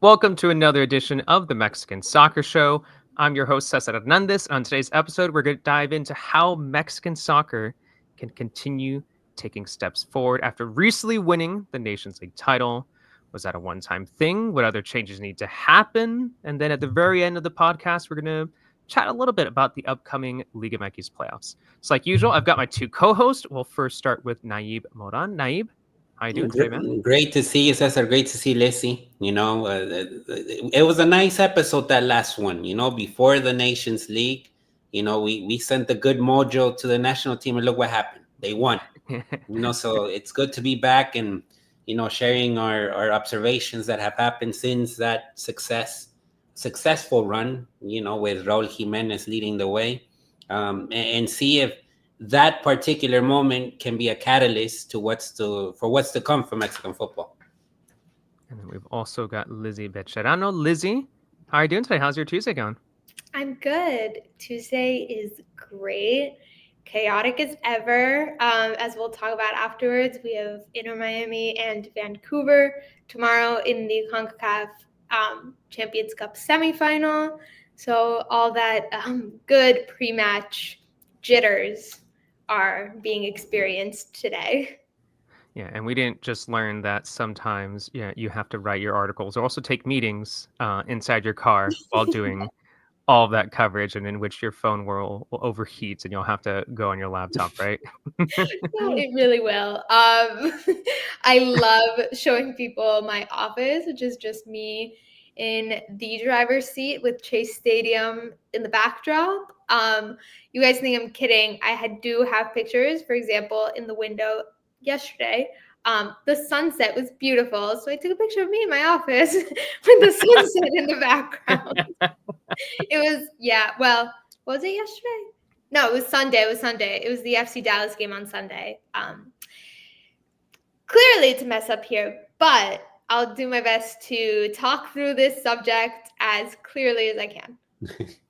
Welcome to another edition of the Mexican Soccer Show. I'm your host, Cesar Hernandez. On today's episode, we're going to dive into how Mexican soccer can continue taking steps forward after recently winning the Nations League title. Was that a one-time thing? What other changes need to happen? And then at the very end of the podcast, we're going to chat a little bit about the upcoming Liga MX playoffs. So like usual, I've got my two co-hosts. We'll first start with Nayib Moran. Nayib, how you doing today, man? Great to see you, Cesar. Great to see Lizzy. It was a nice episode, that last one. Before the Nations League, we sent the good mojo to the national team, and look what happened. They won. So it's good to be back and sharing our observations that have happened since that successful run. With Raul Jimenez leading the way, and see if that particular moment can be a catalyst to what's to come for Mexican football. And then we've also got Lizzy Becherano. Lizzy, how are you doing today? How's your Tuesday going? I'm good. Tuesday is great. Chaotic as ever. As we'll talk about afterwards, we have Inter Miami and Vancouver tomorrow in the Concacaf Champions Cup semifinal. So all that good pre-match jitters are being experienced today. Yeah, and we didn't just learn that sometimes you have to write your articles or also take meetings inside your car while doing all of that coverage, and in which your phone will overheat and you'll have to go on your laptop, right? No, it really will. I love showing people my office, which is just me in the driver's seat with Chase Stadium in the backdrop. You guys think I'm kidding. Do have pictures, for example, in the window yesterday. The sunset was beautiful. So I took a picture of me in my office with the sunset in the background. It was, yeah, well, was it yesterday? No, it was Sunday. It was the FC Dallas game on Sunday. Clearly it's a mess up here, but I'll do my best to talk through this subject as clearly as I can.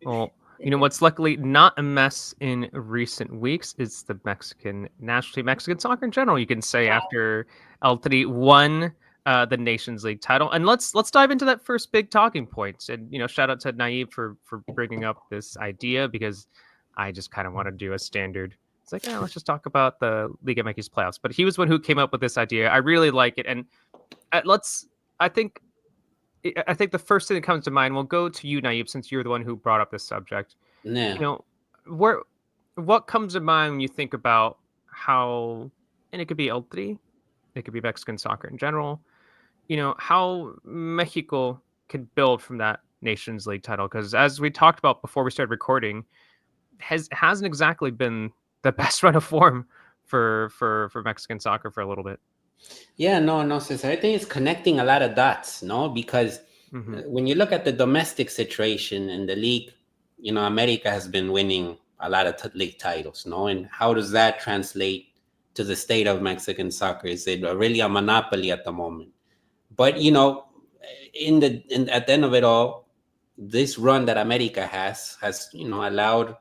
Well, what's luckily not a mess in recent weeks is the Mexican national team, Mexican soccer in general. You can say after El Tri won the Nations League title, and let's dive into that first big talking point. And shout out to Nayib for bringing up this idea, because I just kind of want to do a standard. It's like, let's just talk about the Liga MX playoffs. But he was one who came up with this idea. I really like it, and I think the first thing that comes to mind, we'll go to you, Nayib, since you're the one who brought up this subject. Yeah. What comes to mind when you think about how, and it could be El Tri, it could be Mexican soccer in general, how Mexico can build from that Nations League title? Because as we talked about before we started recording, hasn't exactly been the best run of form for Mexican soccer for a little bit. Yeah, no, Cesar. I think it's connecting a lot of dots, no? Because when you look at the domestic situation in the league, America has been winning a lot of league titles, no? And how does that translate to the state of Mexican soccer? Is it really a monopoly at the moment? But at the end of it all, this run that America has allowed.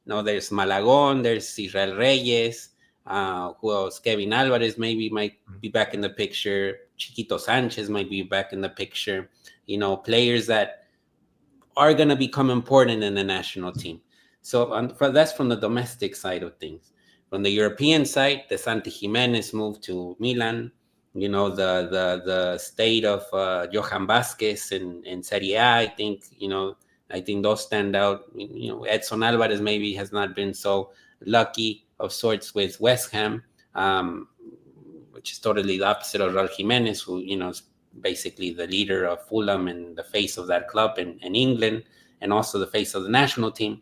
There's Malagon, there's Israel Reyes, who else? Kevin Alvarez maybe might be back in the picture. Chiquito Sanchez might be back in the picture. Players that are going to become important in the national team. So that's from the domestic side of things. From the European side, the Santi Jimenez moved to Milan. The state of Johan Vasquez in Serie A, I think, I think those stand out. Edson Alvarez maybe has not been so lucky of sorts with West Ham, which is totally the opposite of Raul Jimenez, who, is basically the leader of Fulham and the face of that club in England, and also the face of the national team.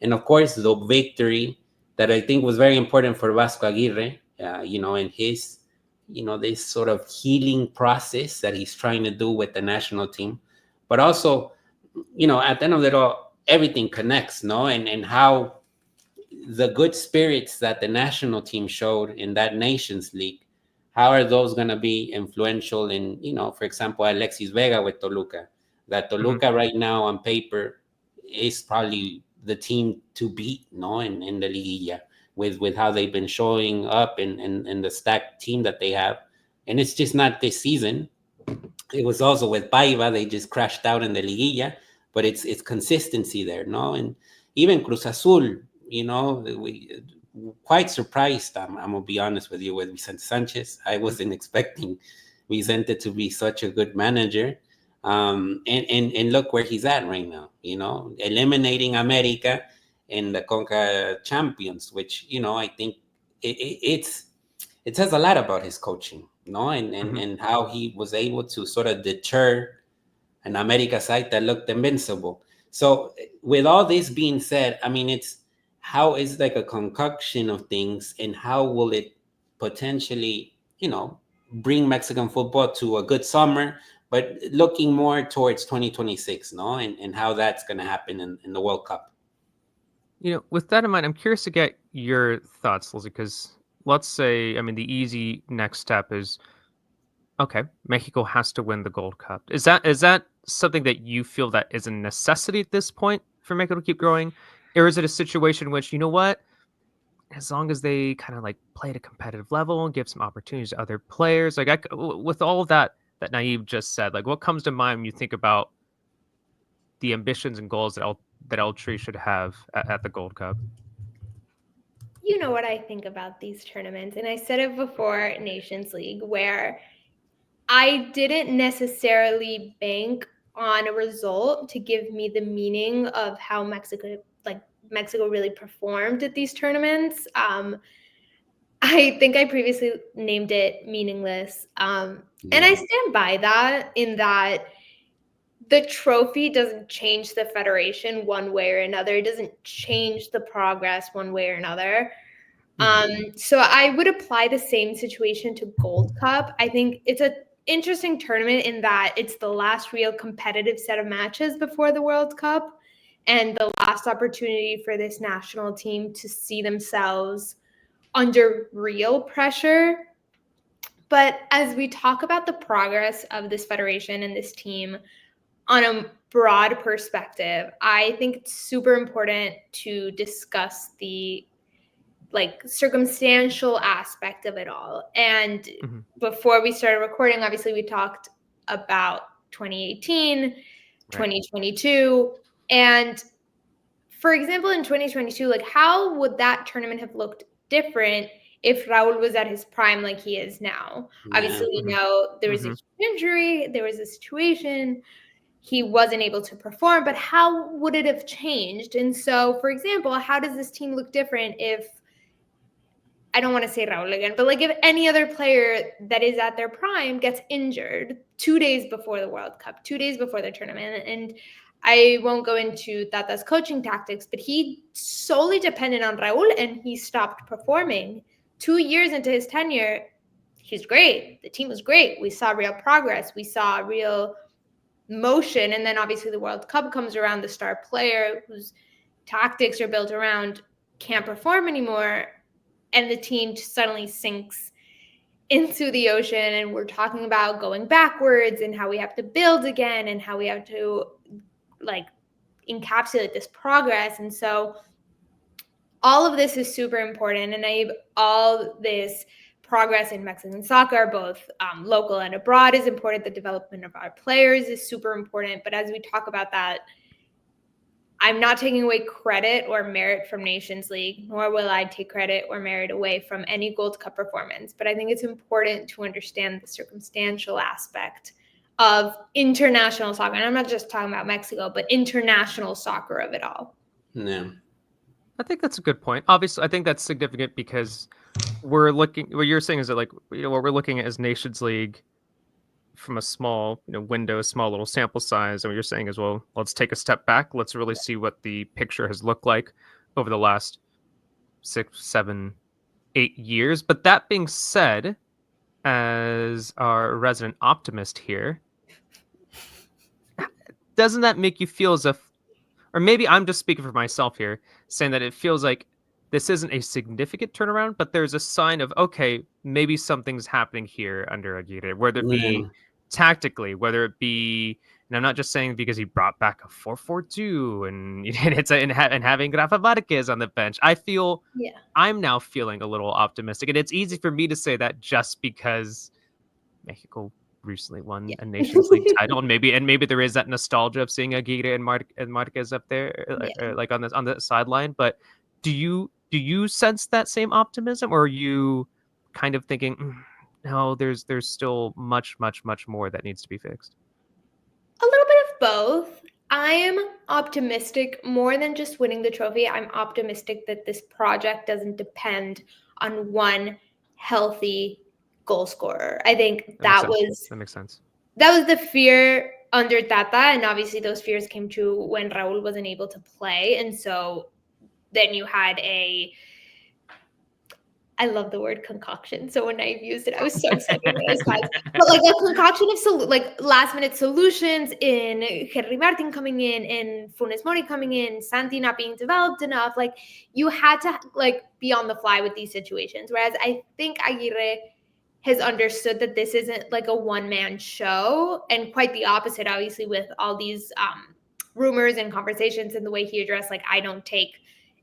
And of course, the victory that I think was very important for Vasco Aguirre, in his, this sort of healing process that he's trying to do with the national team. But also, at the end of it all, everything connects, no? And how the good spirits that the national team showed in that Nations League, how are those going to be influential in, for example, Alexis Vega with Toluca? That Toluca right now on paper is probably the team to beat, no, in the Liguilla, with how they've been showing up and the stacked team that they have. And it's just not this season. It was also with Paiva. They just crashed out in the Liguilla, but it's consistency there, no? And even Cruz Azul, we quite surprised. I'm gonna be honest with you with Vicente Sanchez. I wasn't expecting Vicente to be such a good manager. And look where he's at right now. Eliminating America in the Conca Champions, which I think it's it says a lot about his coaching, no, and, and Mhm. and how he was able to sort of deter an America side that looked invincible. So, with all this being said, I mean, it's how is like a concoction of things, and how will it potentially, bring Mexican football to a good summer, but looking more towards 2026, no, and how that's going to happen in the World Cup. With that in mind, I'm curious to get your thoughts, Lizzy, because let's say, I mean, the easy next step is okay, Mexico has to win the Gold Cup. Is that something that you feel that is a necessity at this point for Mexico to keep growing? Or is it a situation in which, you know what, as long as they kind of like play at a competitive level and give some opportunities to other players, like with all of that Nayib just said, like what comes to mind when you think about the ambitions and goals that El Tree should have at the Gold Cup? You know what I think about these tournaments, and I said it before Nations League, where I didn't necessarily bank on a result to give me the meaning of how Mexico really performed at these tournaments. I think I previously named it meaningless. And I Yeah. stand by that, in that the trophy doesn't change the federation one way or another. It doesn't change the progress one way or another. Mhm. So I would apply the same situation to Gold Cup. I think it's a interesting tournament in that it's the last real competitive set of matches before the World Cup, and the last opportunity for this national team to see themselves under real pressure. But as we talk about the progress of this federation and this team on a broad perspective, I think it's super important to discuss the circumstantial aspect of it all. And Mhm. before we started recording, obviously we talked about 2018, Right. 2022, and for example, in 2022, like how would that tournament have looked different if Raul was at his prime like he is now? Yeah. Obviously, we Mhm. know there was a Mhm. huge injury, there was a situation, he wasn't able to perform, but how would it have changed? And so, for example, how does this team look different if, I don't want to say Raul again, but like if any other player that is at their prime gets injured 2 days before the World Cup, 2 days before the tournament? And I won't go into Tata's coaching tactics, but he solely depended on Raul and he stopped performing. 2 years into his tenure, he's great. The team was great. We saw real progress. We saw real motion. And then obviously the World Cup comes around, the star player whose tactics are built around can't perform anymore, and the team just suddenly sinks into the ocean. And we're talking about going backwards and how we have to build again and how we have to like encapsulate this progress. And so all of this is super important. And all this progress in Mexican soccer, both local and abroad, is important. The development of our players is super important. But as we talk about that, I'm not taking away credit or merit from Nations League, nor will I take credit or merit away from any Gold Cup performance. But I think it's important to understand the circumstantial aspect of international soccer. And I'm not just talking about Mexico, but international soccer of it all. Yeah. I think that's a good point. Obviously, I think that's significant because we're looking. What you're saying is that, like, what we're looking at is Nations League from a small, window, small little sample size. And what you're saying is, well, let's take a step back. Let's really see what the picture has looked like over the last 6, 7, 8 years. But that being said, as our resident optimist here, doesn't that make you feel as if, or maybe I'm just speaking for myself here, saying that it feels like this isn't a significant turnaround, but there's a sign of, okay, maybe something's happening here under Aguirre, whether it be Yeah. tactically, whether it be, and I'm not just saying because he brought back a 4-4-2 and and having Rafa Vargas on the bench. Yeah. I'm now feeling a little optimistic, and it's easy for me to say that just because Mexico recently won Yeah. a Nations League title, and maybe there is that nostalgia of seeing Aguirre and Marquez up there, Yeah. like on the sideline. But do you sense that same optimism, or are you kind of thinking, no, there's still much more that needs to be fixed? A little bit of both. I'm optimistic more than just winning the trophy. I'm optimistic that this project doesn't depend on one healthy goal scorer. I think That makes sense. That makes sense. that was the fear under Tata, and obviously those fears came true when Raul wasn't able to play, and so then you had a I love the word concoction. So when Nayib used it, I was so excited when I saw it. But like a concoction of like last minute solutions in Henry Martin coming in Funes Mori coming in, Santi not being developed enough. Like you had to like be on the fly with these situations. Whereas I think Aguirre has understood that this isn't like a one-man show, and quite the opposite, obviously, with all these rumors and conversations and the way he addressed, like, I don't take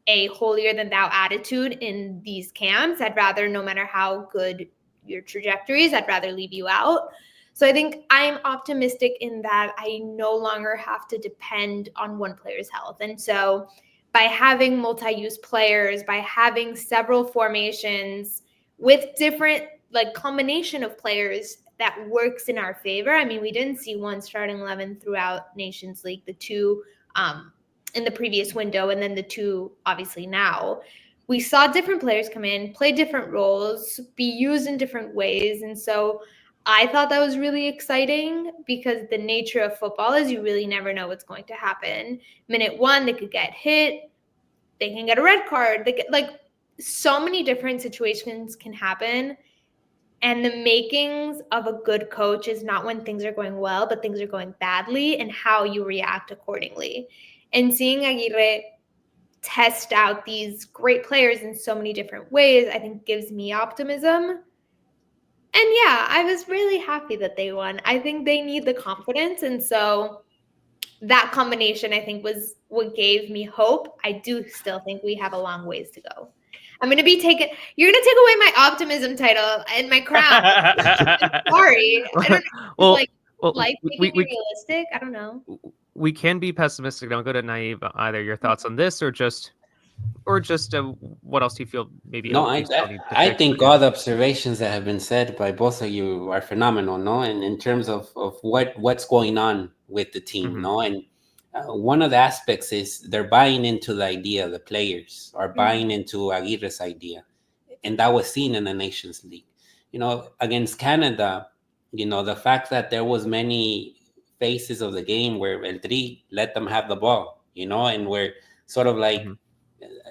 a holier than thou attitude in these camps. I'd rather, no matter how good your trajectories, I'd rather leave you out. So I think I'm optimistic in that I no longer have to depend on one player's health. And so by having multi-use players, by having several formations with different like combination of players that works in our favor. I mean, we didn't see one starting 11 throughout Nations League, the two in the previous window, and then the two obviously now. We saw different players come in, play different roles, be used in different ways. And so I thought that was really exciting because the nature of football is you really never know what's going to happen. Minute one, they could get hit, they can get a red card, they get like so many different situations can happen. And the makings of a good coach is not when things are going well, but things are going badly and how you react accordingly. And seeing Aguirre test out these great players in so many different ways, I think gives me optimism. And yeah, I was really happy that they won. I think they need the confidence. And so that combination, I think, was what gave me hope. I do still think we have a long ways to go. You're going to take away my optimism title and my crown. I'm sorry. I don't know. Well, Like life we, making me realistic. I don't know. we can be pessimistic. Don't go to Naive. Either your thoughts on this, or just what else do you feel maybe No, you still need to I fix? think all the observations that have been said by both of you are phenomenal, no? And in terms of what's going on with the team, Mhm, no? And one of the aspects is they're buying into the idea. The players are buying into Aguirre's idea, and that was seen in the Nations League. You know, against Canada, you know, the fact that there was many phases of the game where El Tri let them have the ball, you know, and where sort of like mhm.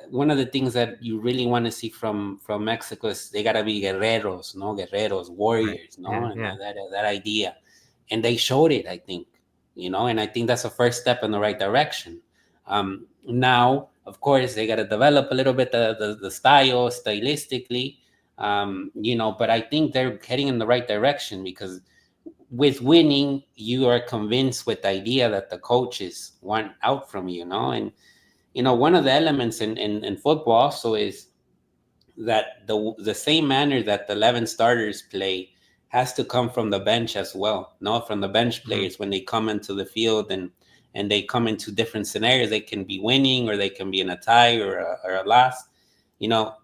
one of the things that you really want to see from Mexico is they gotta be guerreros, no guerreros, Right. warriors, no, Yeah. and Yeah. that idea, and they showed it, I think, you know, and I think that's a first step in the right direction. Now, of course, they gotta develop a little bit the style stylistically, you know, but I think they're heading in the right direction because with winning, you are convinced with the idea that the coaches want out from you, know, and you know, one of the elements in football also is that the same manner that the 11 starters play has to come from the bench as well. No, from the bench Mhm, players when they come into the field and they come into different scenarios. They can be winning or they can be in a tie or a loss. You know,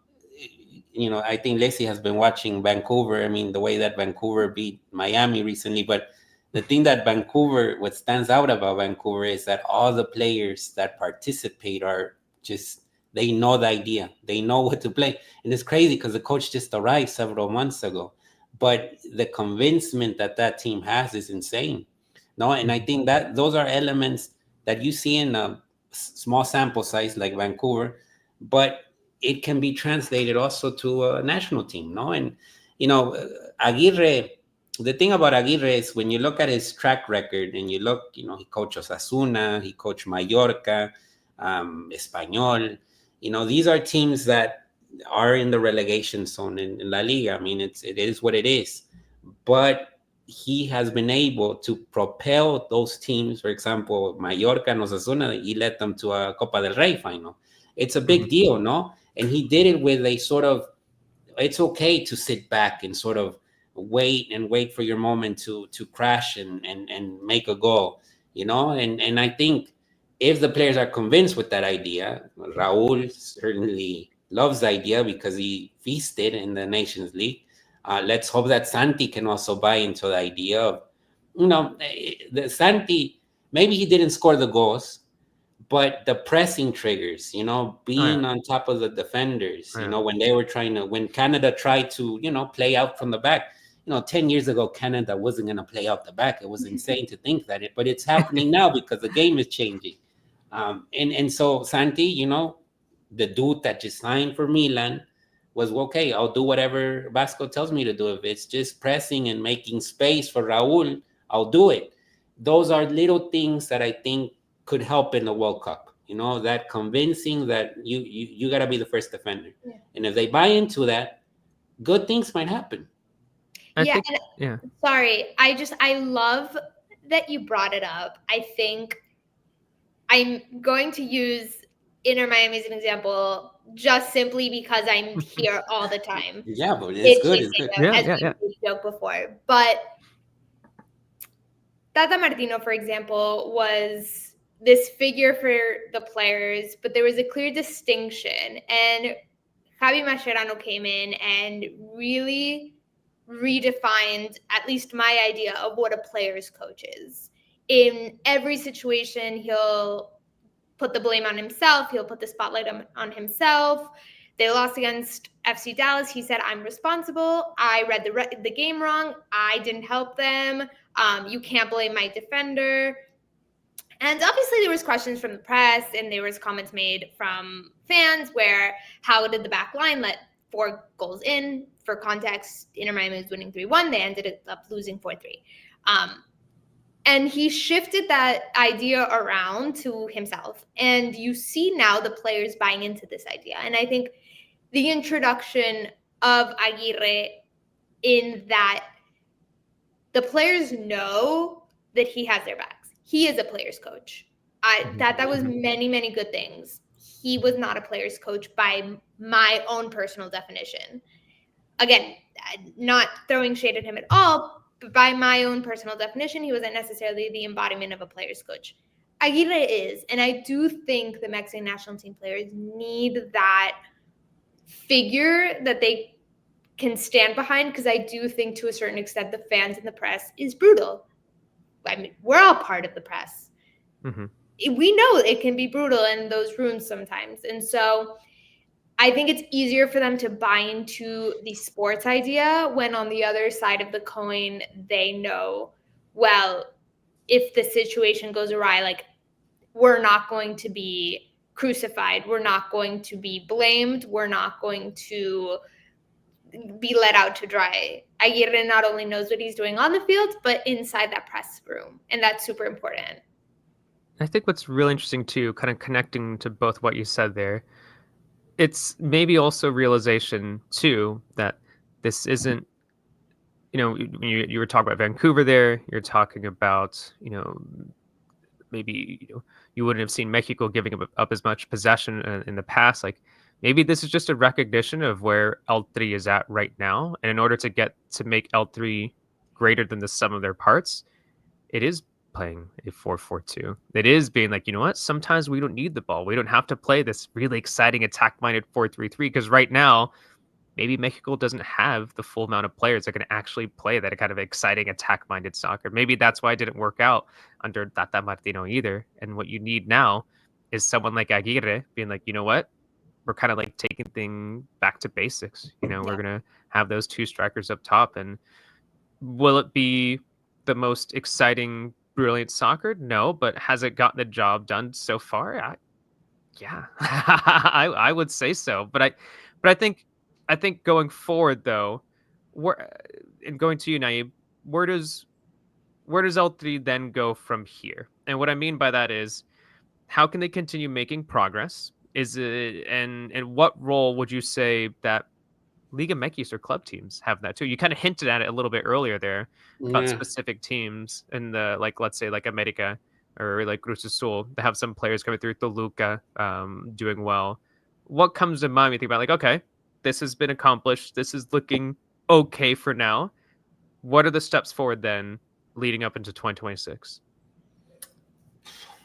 I think Lizzy has been watching Vancouver. I mean, the way that Vancouver beat Miami recently, but the thing that Vancouver, what stands out about Vancouver is that all the players that participate are just, they know the idea, they know what to play. And it's crazy because the coach just arrived several months ago, but the convincement that that team has is insane. No, and I mhm, think that those are elements that you see in a small sample size like Vancouver, but it can be translated also to a national team, no? And you know, Aguirre. The thing about Aguirre is when you look at his track record and you look, you know, he coached Osasuna, he coached Mallorca, Espanyol. You know, these are teams that are in the relegation zone in La Liga. I mean, it is what it is, but he has been able to propel those teams. For example, Mallorca and Osasuna, he led them to a Copa del Rey final. It's a mhm, big deal, no? And he did it with a sort of, it's okay to sit back and sort of wait for your moment to crash and make a goal, you know. And I think if the players are convinced with that idea, Raul certainly loves the idea because he feasted in the Nations League. Let's hope that Santi can also buy into the idea of, the Santi, maybe he didn't score the goals, but the pressing triggers, Oh yeah. being on top of the defenders, Oh, yeah. when they were when Canada tried to, play out from the back. 10 years ago, Canada wasn't going to play out the back. It was insane to think that but it's happening now because the game is changing. And so Santi, the dude that just signed for Milan was, okay, I'll do whatever Vasco tells me to do. If it's just pressing and making space for Raul, I'll do it. Those are little things that I think could help in the World Cup. That convincing that you got to be the first defender. Yeah. And if they buy into that, good things might happen. I Yeah, think, and yeah. sorry, I love that you brought it up. I think I'm going to use Inter Miami as an example just simply because I'm here all the time. Yeah, but it's It's good. Chase It's good. Stadium, Yeah, as yeah, we joked before. But Tata Martino, for example, was this figure for the players, but there was a clear distinction. And Javi Mascherano came in and really redefined at least my idea of what a player's coach is. In every situation, he'll put the blame on himself. He'll put the spotlight on himself. They lost against FC Dallas. He said, I'm responsible. I read the game wrong. I didn't help them. You can't blame my defender. And obviously there was questions from the press and there was comments made from fans where how did the back line let 4 goals in? For context, Inter Miami was winning 3-1. They ended up losing 4-3. And he shifted that idea around to himself. And you see now the players buying into this idea. And I think the introduction of Aguirre in that the players know that he has their backs. He is a player's coach. That was many, many good things. He was not a player's coach by my own personal definition. Again, not throwing shade at him at all, but by my own personal definition, he wasn't necessarily the embodiment of a player's coach. Aguirre is, and I do think the Mexican national team players need that figure that they can stand behind, because I do think to a certain extent the fans and the press is brutal. I mean, we're all part of the press. Mm-hmm. We know it can be brutal in those rooms sometimes. And so I think it's easier for them to buy into the sports idea when on the other side of the coin, they know, well, if the situation goes awry, like, we're not going to be crucified. We're not going to be blamed. We're not going to be let out to dry. Aguirre not only knows what he's doing on the field, but inside that press room. And that's super important. I think what's really interesting too, kind of connecting to both what you said there, it's maybe also realization too that this isn't, you were talking about Vancouver there, you're talking about, maybe you wouldn't have seen Mexico giving up as much possession in the past. Like maybe this is just a recognition of where L3 is at right now, and in order to make L3 greater than the sum of their parts, it is playing a 4-4-2. It is being like, you know what? Sometimes we don't need the ball. We don't have to play this really exciting attack-minded 4-3-3 because right now maybe Mexico doesn't have the full amount of players that can actually play that kind of exciting attack-minded soccer. Maybe that's why it didn't work out under Tata Martino either. And what you need now is someone like Aguirre being like, you know what? We're kind of like taking things back to basics. We're gonna have those 2 strikers up top, and will it be the most exciting, brilliant soccer? No, but has it gotten the job done so far? Yeah, I would say so. But I think going forward though, where and going to you, Nayib, where does L3 then go from here? And what I mean by that is, how can they continue making progress? Is it and what role would you say that Liga MX or club teams have that too? You kind of hinted at it a little bit earlier there about Yeah. specific teams in the, like, let's say like America or like Cruz Azul. They have some players coming through Toluca doing well. What comes to mind when you think about like, okay, this has been accomplished. This is looking okay for now. what are the steps forward then leading up into 2026?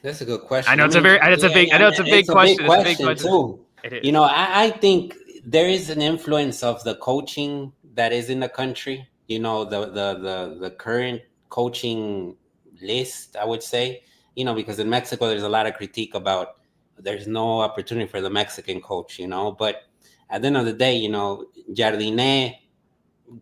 That's a good I question. know I it's a mean, very, it's a yeah, big, I I know mean, it's a big it's a big question. It's a big question question. too. It You is. know, I think there is an influence of the coaching that is in the country. You know, the current coaching list, I would say. You know, because in Mexico there's a lot of critique about there's no opportunity for the Mexican coach. You know, but at the end of the day, you know, Jardine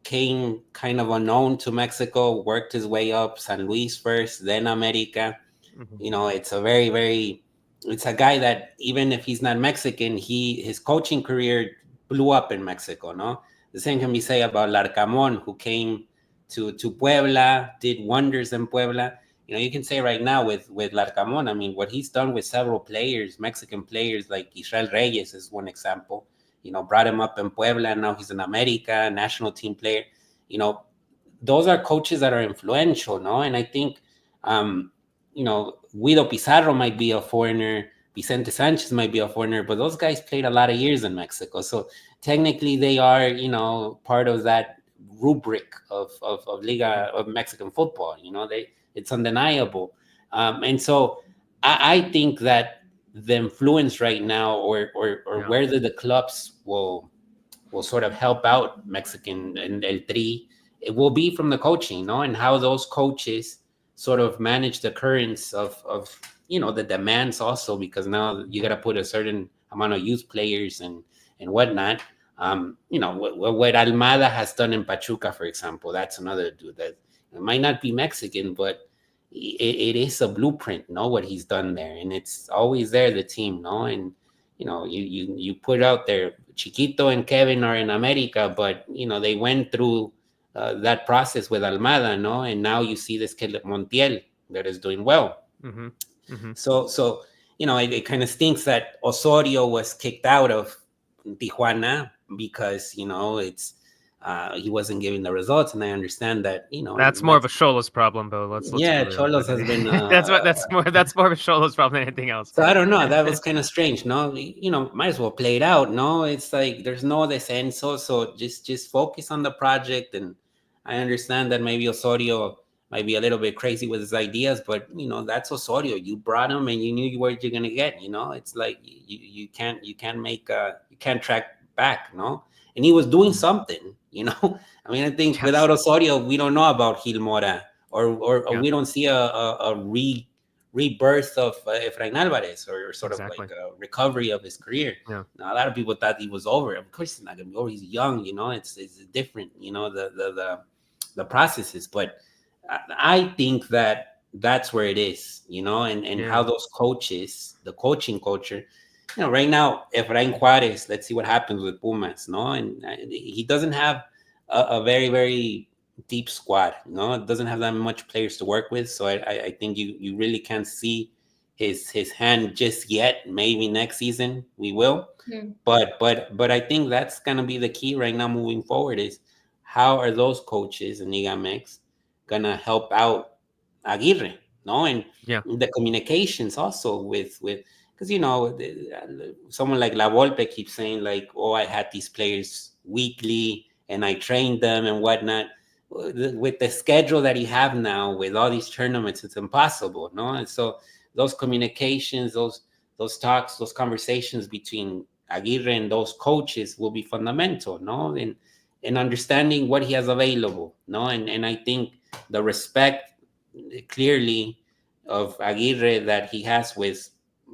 came kind of unknown to Mexico, worked his way up San Luis first, then America. Mhm. You know, it's a very it's a guy that even if he's not Mexican, his coaching career blew up in Mexico. No, the same can be said about Larcamon, who came to Puebla, did wonders in Puebla. You know, you can say right now with Larcamon, I mean, what he's done with several players, Mexican players like Israel Reyes is one example. You know, brought him up in Puebla, and now he's an America national team player. You know, those are coaches that are influential, no? And I think, um, you know, Guido Pizarro might be a foreigner, Vicente Sanchez might be a foreigner, but those guys played a lot of years in Mexico. So technically they are, you know, part of that rubric of Mhm. Liga of Mexican football. You know, it's undeniable. And so I think that the influence right now or Yeah. whether the clubs will sort of help out Mexican and El Tri, it will be from the coaching, no, and how those coaches sort of manage the currents of you know the demands also because now you got to put a certain amount of youth players and whatnot. You know what Almada has done in Pachuca, for example, that's another dude that it might not be Mexican, but it is a blueprint, no, what he's done there, and it's always there, the team, no, and you know, you put out there Chiquito and Kevin are in America, but you know they went through that process with Almada, no, and now you see this kid Montiel that is doing well. Mhm. Mhm. So you know it kind of stinks that Osorio was kicked out of Tijuana because you know it's he wasn't giving the results, and I understand that you know That's more of a Cholos problem, though. Let's be yeah, real. Cholos has been That's more of a Cholos problem than anything else. so I don't know. That was kind of strange, no? You know, might as well play it out, no? It's like there's no descenso, so just focus on the project. And I understand that maybe Osorio might be a little bit crazy with his ideas, but you know that's Osorio. You brought him, and you knew what you're gonna get. You know, it's like you can't make you can't track back, no? And he was doing something, you know. I mean, I think Yes. without Osorio, we don't know about Gil Mora, or Yeah. we don't see a rebirth of Efrain Alvarez or sort of like Exactly. a recovery of his career. Yeah. Now, a lot of people thought he was over. Of course, he's not gonna be over. He's young, you know. It's different, you know, the processes. But I think that that's where it is, you know, and how Yeah. those coaches, the coaching culture, you know, right now, Efrain Juarez. Let's see what happens with Pumas, no, and he doesn't have a very deep squad. No, it doesn't have that much players to work with. So I think you really can't see his hand just yet. Maybe next season we will. Hmm. But I think that's gonna be the key right now moving forward is how are those coaches in Liga MX gonna help out Aguirre, no? And Yeah. the communications also with because you know someone like La Volpe keeps saying like, oh, I had these players weekly and I trained them and whatnot. With the schedule that you have now, with all these tournaments, it's impossible, no? And so those communications, those talks, those conversations between Aguirre and those coaches will be fundamental, no? And understanding what he has available, no? And I think the respect clearly of Aguirre that he has with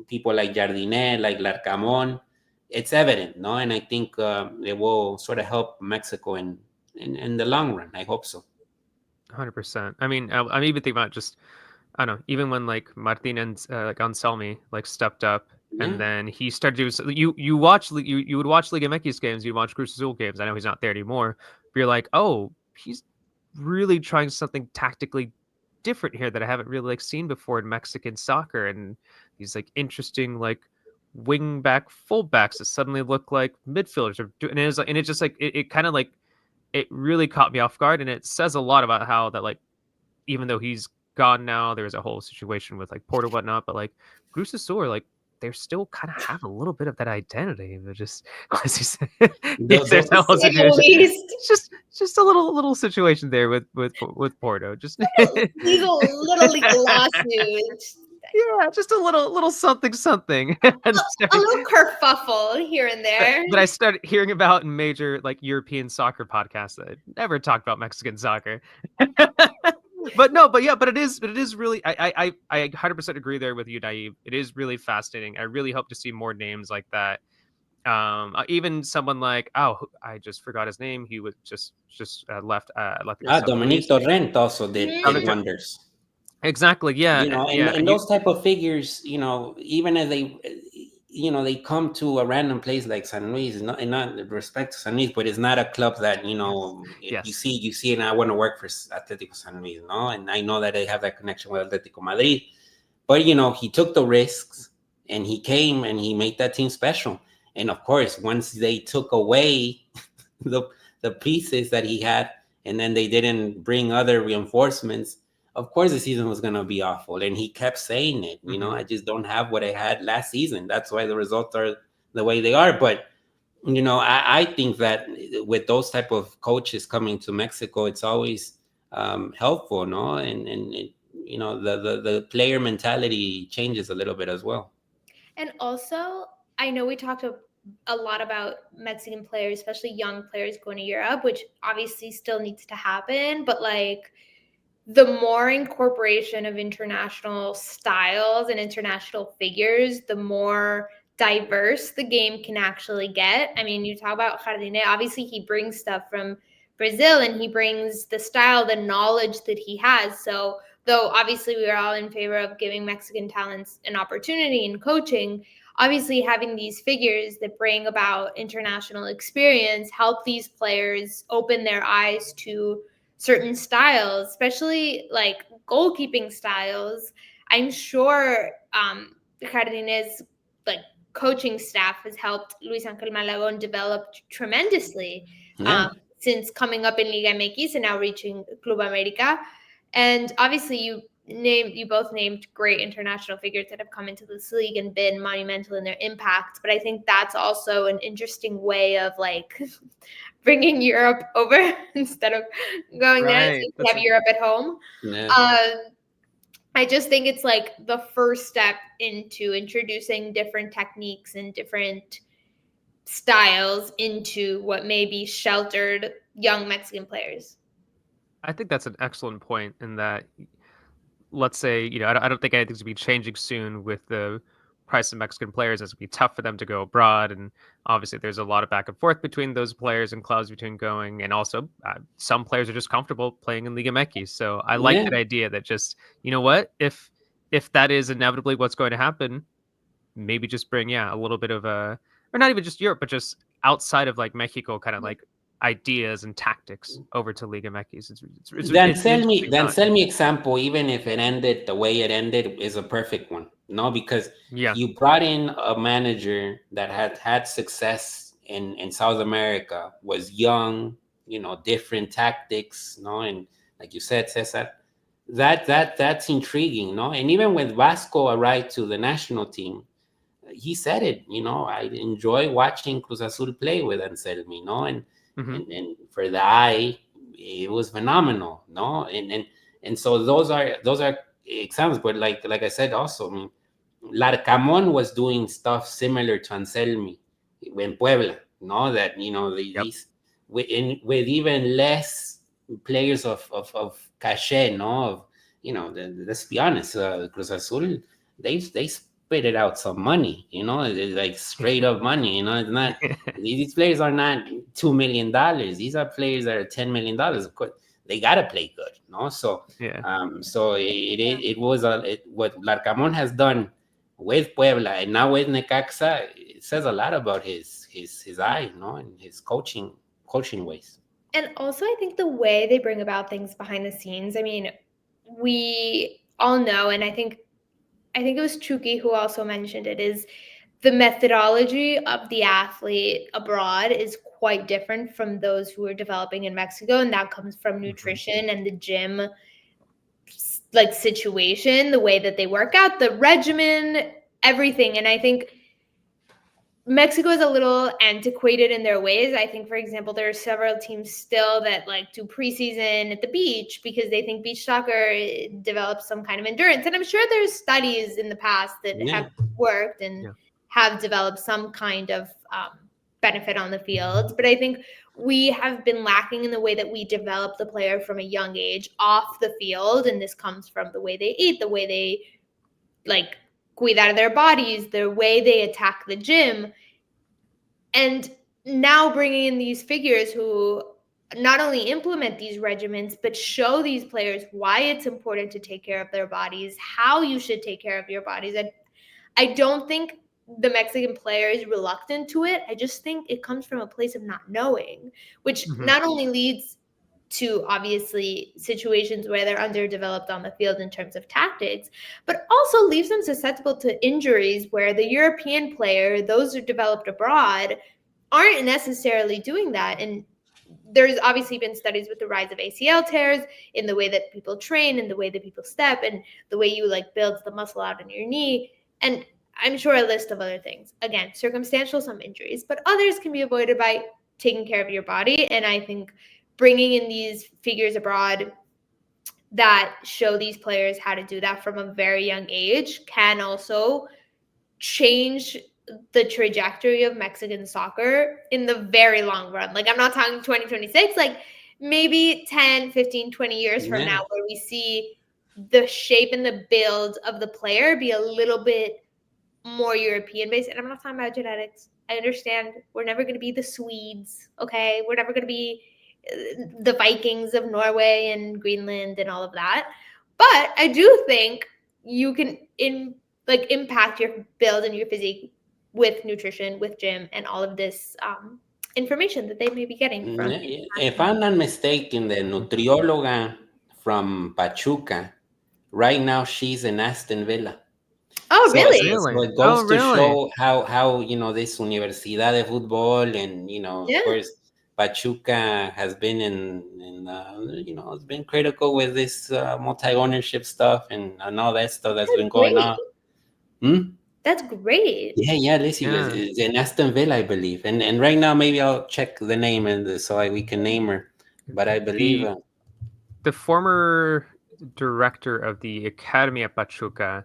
people like Jardine, like Larcamon, it's evident, no? And I think it will sort of help Mexico in the long run. I hope so. 100%. I mean, I'm even thinking about just I don't know, even when like Martin and like Anselmi like stepped up and Yeah. then he started doing you watch you would watch Liga MX games, you'd watch Cruz Azul games. I know he's not there anymore, but you're like, oh, he's really trying something tactically different here that I haven't really like seen before in Mexican soccer, and these like interesting like wing back fullbacks that suddenly look like midfielders are doing, and it's like, and it's just like it kind of like it really caught me off guard, and it says a lot about how that like even though he's gone now, there's a whole situation with like Porter whatnot, but like Cruz Azul are like they still kind of have a little bit of that identity. But just as you said, yes, there's Those, that whole To say the situation. least. It's just a little situation there with Porto. Just Little legal lawsuit. yeah, just a little something. And A little kerfuffle here and there. that I started hearing about in major like European soccer podcasts that never talked about Mexican soccer. But no, but yeah, but it is really I 100% agree there with you, Nayib. It is really fascinating. I really hope to see more names like that. Even someone like I just forgot his name. He was just left against San Dominique Luis. Torrent also did Mhm. wonders. Exactly. Yeah. Yeah. And those type of figures, even as they, they come to a random place like San Luis, and not respect to San Luis, but it's not a club that Yes. you see, and I want to work for Atletico San Luis, and I know that they have that connection with Atletico Madrid, but he took the risks and he came and he made that team special, and of course, once they took away the the pieces that he had, and then they didn't bring other reinforcements. Of course, the season was gonna be awful, and he kept saying it. Mm-hmm. I just don't have what I had last season. That's why the results are the way they are. But I think that with those type of coaches coming to Mexico, it's always helpful, no, and the player mentality changes a little bit as well. And also, I know we talked a lot about Mexican players, especially young players going to Europe, which obviously still needs to happen. But like the more incorporation of international styles and international figures, the more diverse the game can actually get. I mean, you talk about Jardine, obviously he brings stuff from Brazil and he brings the style, the knowledge that he has. So, though obviously we are all in favor of giving Mexican talents an opportunity in coaching, obviously having these figures that bring about international experience help these players open their eyes to certain styles, especially like goalkeeping styles. I'm sure Jardinez like coaching staff has helped Luis Angel Malagon develop tremendously Yeah, since coming up in Liga MX and now reaching Club America. And obviously you both named great international figures that have come into this league and been monumental in their impact. But I think that's also an interesting way of like bringing Europe over instead of going there. So Right. you have Europe at home. yeah. I just think it's like the first step into introducing different techniques and different styles into what may be sheltered young Mexican players. I think that's an excellent point in that, let's say, I don't think anything's going to be changing soon with the price of Mexican players. It's going to be tough for them to go abroad. And obviously, there's a lot of back and forth between those players and clubs between going. And also, some players are just comfortable playing in Liga MX. So I like Yeah. that idea that just, you know what, if that is inevitably what's going to happen, maybe just bring a little bit of or not even just Europe, but just outside of like Mexico, kind of like ideas and tactics over to Liga MX. It's an interesting The time. Anselmi example, even if it ended the way it ended, is a perfect one. No, because Yeah. you brought in a manager that had success in South America, was young, different tactics, no, and like you said, Cesar, that's intriguing, no, and even when Vasco arrived to the national team, he said it, I enjoy watching Cruz Azul play with Anselmi, no, Hmm. and for the eye, it was phenomenal, no, and so those are examples. But like I said, also, I mean, Larcamon was doing stuff similar to Anselmi in Puebla, no, that Yep. these with even less players of cachet, no, let's be honest, Cruz Azul, they spit it out some money, like straight up money, it's not, these players are not $2 million. These are players that are $10 million. Of course, they gotta play good, no. So, Yeah. it was what Larcamon has done with Puebla and now with Necaxa. It says a lot about his eye, and his coaching ways. And also, I think the way they bring about things behind the scenes. I mean, we all know, and I think it was Chucky who also mentioned it, is the methodology of the athlete abroad is quite different from those who are developing in Mexico, and that comes from Hmm. nutrition and the gym like situation, the way that they work out, the regimen, everything. And I think Mexico is a little antiquated in their ways. I think, for example, there are several teams still that like do preseason at the beach because they think beach soccer develops some kind of endurance. And I'm sure there's studies in the past that have worked and have developed some kind of benefit on the field. But I think we have been lacking in the way that we develop the player from a young age off the field. And this comes from the way they eat, the way they like cuidar their bodies, the way they attack the gym. And now bringing in these figures who not only implement these regimens, but show these players why it's important to take care of their bodies, how you should take care of your bodies. And I don't think the Mexican player is reluctant to it. I just think it comes from a place of not knowing, which not only leads to obviously situations where they're underdeveloped on the field in terms of tactics, but also leaves them susceptible to injuries where the European player, those who developed abroad, aren't necessarily doing that. And there's obviously been studies with the rise of ACL tears in the way that people train and the way that people step and the way you like build the muscle out in your knee. And I'm sure a list of other things. Again, circumstantial, some injuries, but others can be avoided by taking care of your body. And I think bringing in these figures abroad that show these players how to do that from a very young age can also change the trajectory of Mexican soccer in the very long run. Like, I'm not talking 2026, like maybe 10, 15, 20 years from now, where we see the shape and the build of the player be a little bit more European based. And I'm not talking about genetics. I understand we're never going to be the Swedes, okay? We're never going to be the Vikings of Norway and Greenland and all of that. But I do think you can impact your build and your physique with nutrition, with gym, and all of this information that they may be getting from. If I'm not mistaken, the nutrióloga from Pachuca, right now she's in Aston Villa. Oh, really? So it goes to show how this Universidad de Fútbol, and of course Pachuca has been in it's been critical with this multi-ownership stuff and all that stuff that's been going on. That's great. Yeah, Lizzy is in Aston Villa, I believe. And right now maybe I'll check the name and so we can name her. But I believe the former director of the academy at Pachuca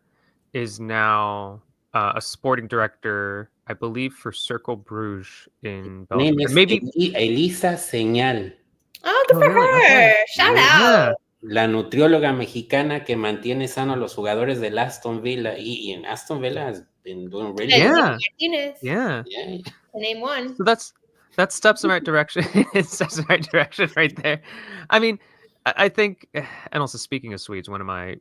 is now a sporting director, I believe, for Cercle Bruges in Belgium. Name is Maybe Elisa Señal. Oh, good for her. Shout out. La nutrióloga mexicana que mantiene sanos los jugadores del Aston Villa. Y in Aston Villa has been doing really well. Yeah. Name one. So that steps in the right direction. It steps in the right direction right there. I mean, I think, and also speaking of Swedes, one of my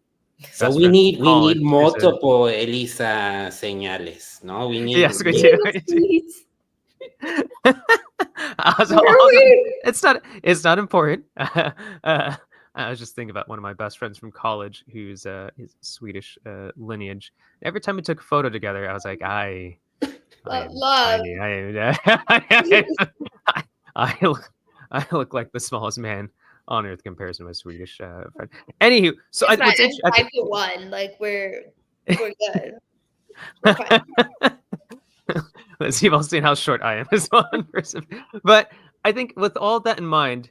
so we need multiple Elisa Señales, no? We need yes, we do. It's not important. I was just thinking about one of my best friends from college who's his Swedish lineage. Every time we took a photo together, I was like, I look like the smallest man on earth compared to my Swedish friend. Anywho, so I'm 5'1". Like we're good. We're fine. Let's see if I'll see how short I am as one person. But I think with all that in mind,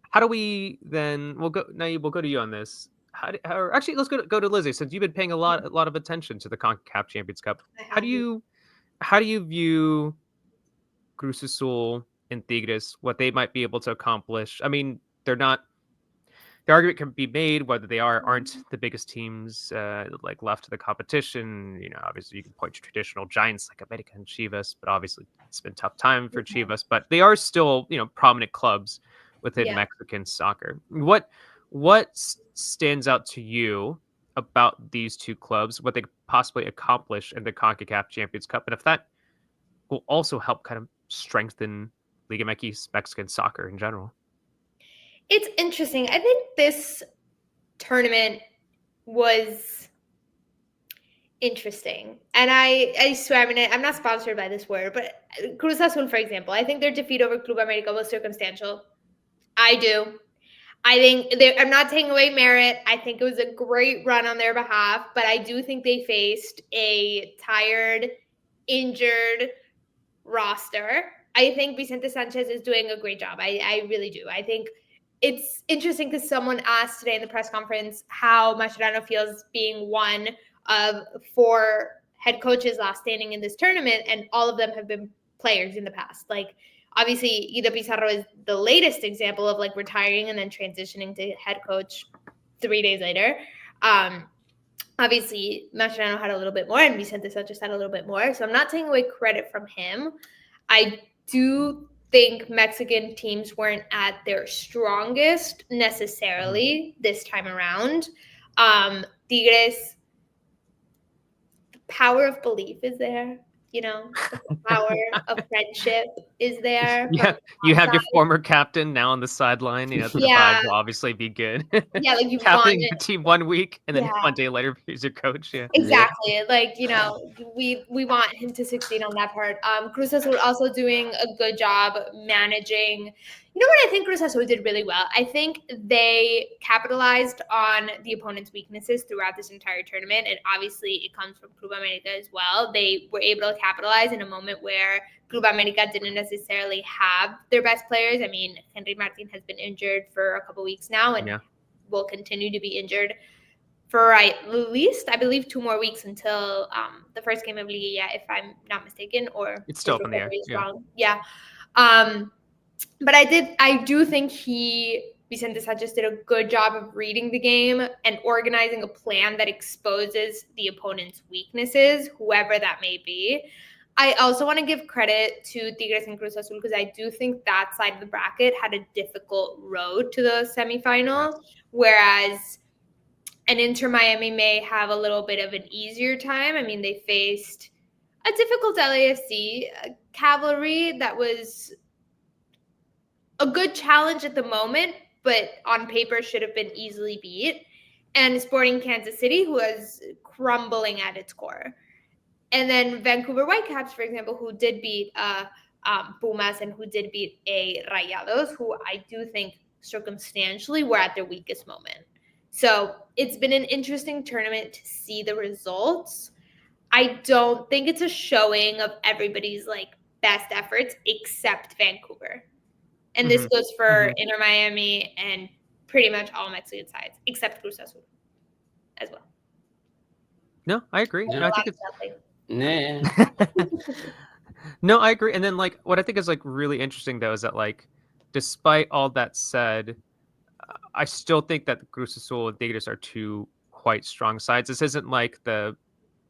how do we then? We'll go. Nayib, we'll go to you on this. Actually, let's go to Lizzy, since you've been paying a lot of attention to the Concacaf Champions Cup. How do you view Cruz Azul and Tigres, what they might be able to accomplish? I mean, they're not. The argument can be made whether they aren't the biggest teams like left to the competition. Obviously you can point to traditional giants like America and Chivas, but obviously it's been a tough time for Chivas. But they are still prominent clubs within Mexican soccer. What stands out to you about these two clubs? What they could possibly accomplish in the CONCACAF Champions Cup, and if that will also help kind of strengthen Liga MX Mexican soccer in general? It's interesting. I think this tournament was interesting. And I swear, I'm not sponsored by this word, but Cruz Azul, for example, I think their defeat over Club America was circumstantial. I do. I think I'm not taking away merit. I think it was a great run on their behalf, but I do think they faced a tired, injured roster. I think Vicente Sanchez is doing a great job. I really do. I think it's interesting because someone asked today in the press conference how Mascherano feels being one of 4 head coaches last standing in this tournament, and all of them have been players in the past. Like, obviously, Guido Pizarro is the latest example of like retiring and then transitioning to head coach 3 days later. Obviously, Mascherano had a little bit more, and Vicente Sanchez had a little bit more. So I'm not taking away credit from him. I do think Mexican teams weren't at their strongest necessarily this time around. Tigres, the power of belief is there. The power of friendship is there. Yeah, you have your former captain now on the sideline. The Yeah. vibe will obviously be good. Yeah, like you've gone Captaining the team 1 week, and then Yeah. 1 day later he's your coach. Yeah. Exactly. Like, we want him to succeed on that part. Cruz Azul also doing a good job managing. What I think Cruz Azul did really well? I think they capitalized on the opponent's weaknesses throughout this entire tournament. And obviously it comes from Club America as well. They were able to capitalize in a moment where Club America didn't necessarily have their best players. I mean, Henry Martin has been injured for a couple weeks now and will continue to be injured for at least, I believe, 2 more weeks until the first game of Liguilla, if I'm not mistaken, or It's still up in the air. Wrong. Yeah. But I do think Vicente Sanchez did a good job of reading the game and organizing a plan that exposes the opponent's weaknesses, whoever that may be. I also want to give credit to Tigres and Cruz Azul because I do think that side of the bracket had a difficult road to the semifinal, whereas and Inter Miami may have a little bit of an easier time. I mean, they faced a difficult LAFC cavalry that was a good challenge at the moment, but on paper should have been easily beat. And Sporting Kansas City, who was crumbling at its core. And then Vancouver Whitecaps, for example, who did beat Pumas and who did beat Rayados, who I do think circumstantially were at their weakest moment. So it's been an interesting tournament to see the results. I don't think it's a showing of everybody's best efforts except Vancouver. And this goes for Inter Miami and pretty much all Mexican sides except Cruz Azul as well. No, I agree. Yeah. No, I think it's Nah. No, I agree. And then what I think is really interesting though is that despite all that said, I still think that Cruz Azul and Tigres are 2 quite strong sides. This isn't like what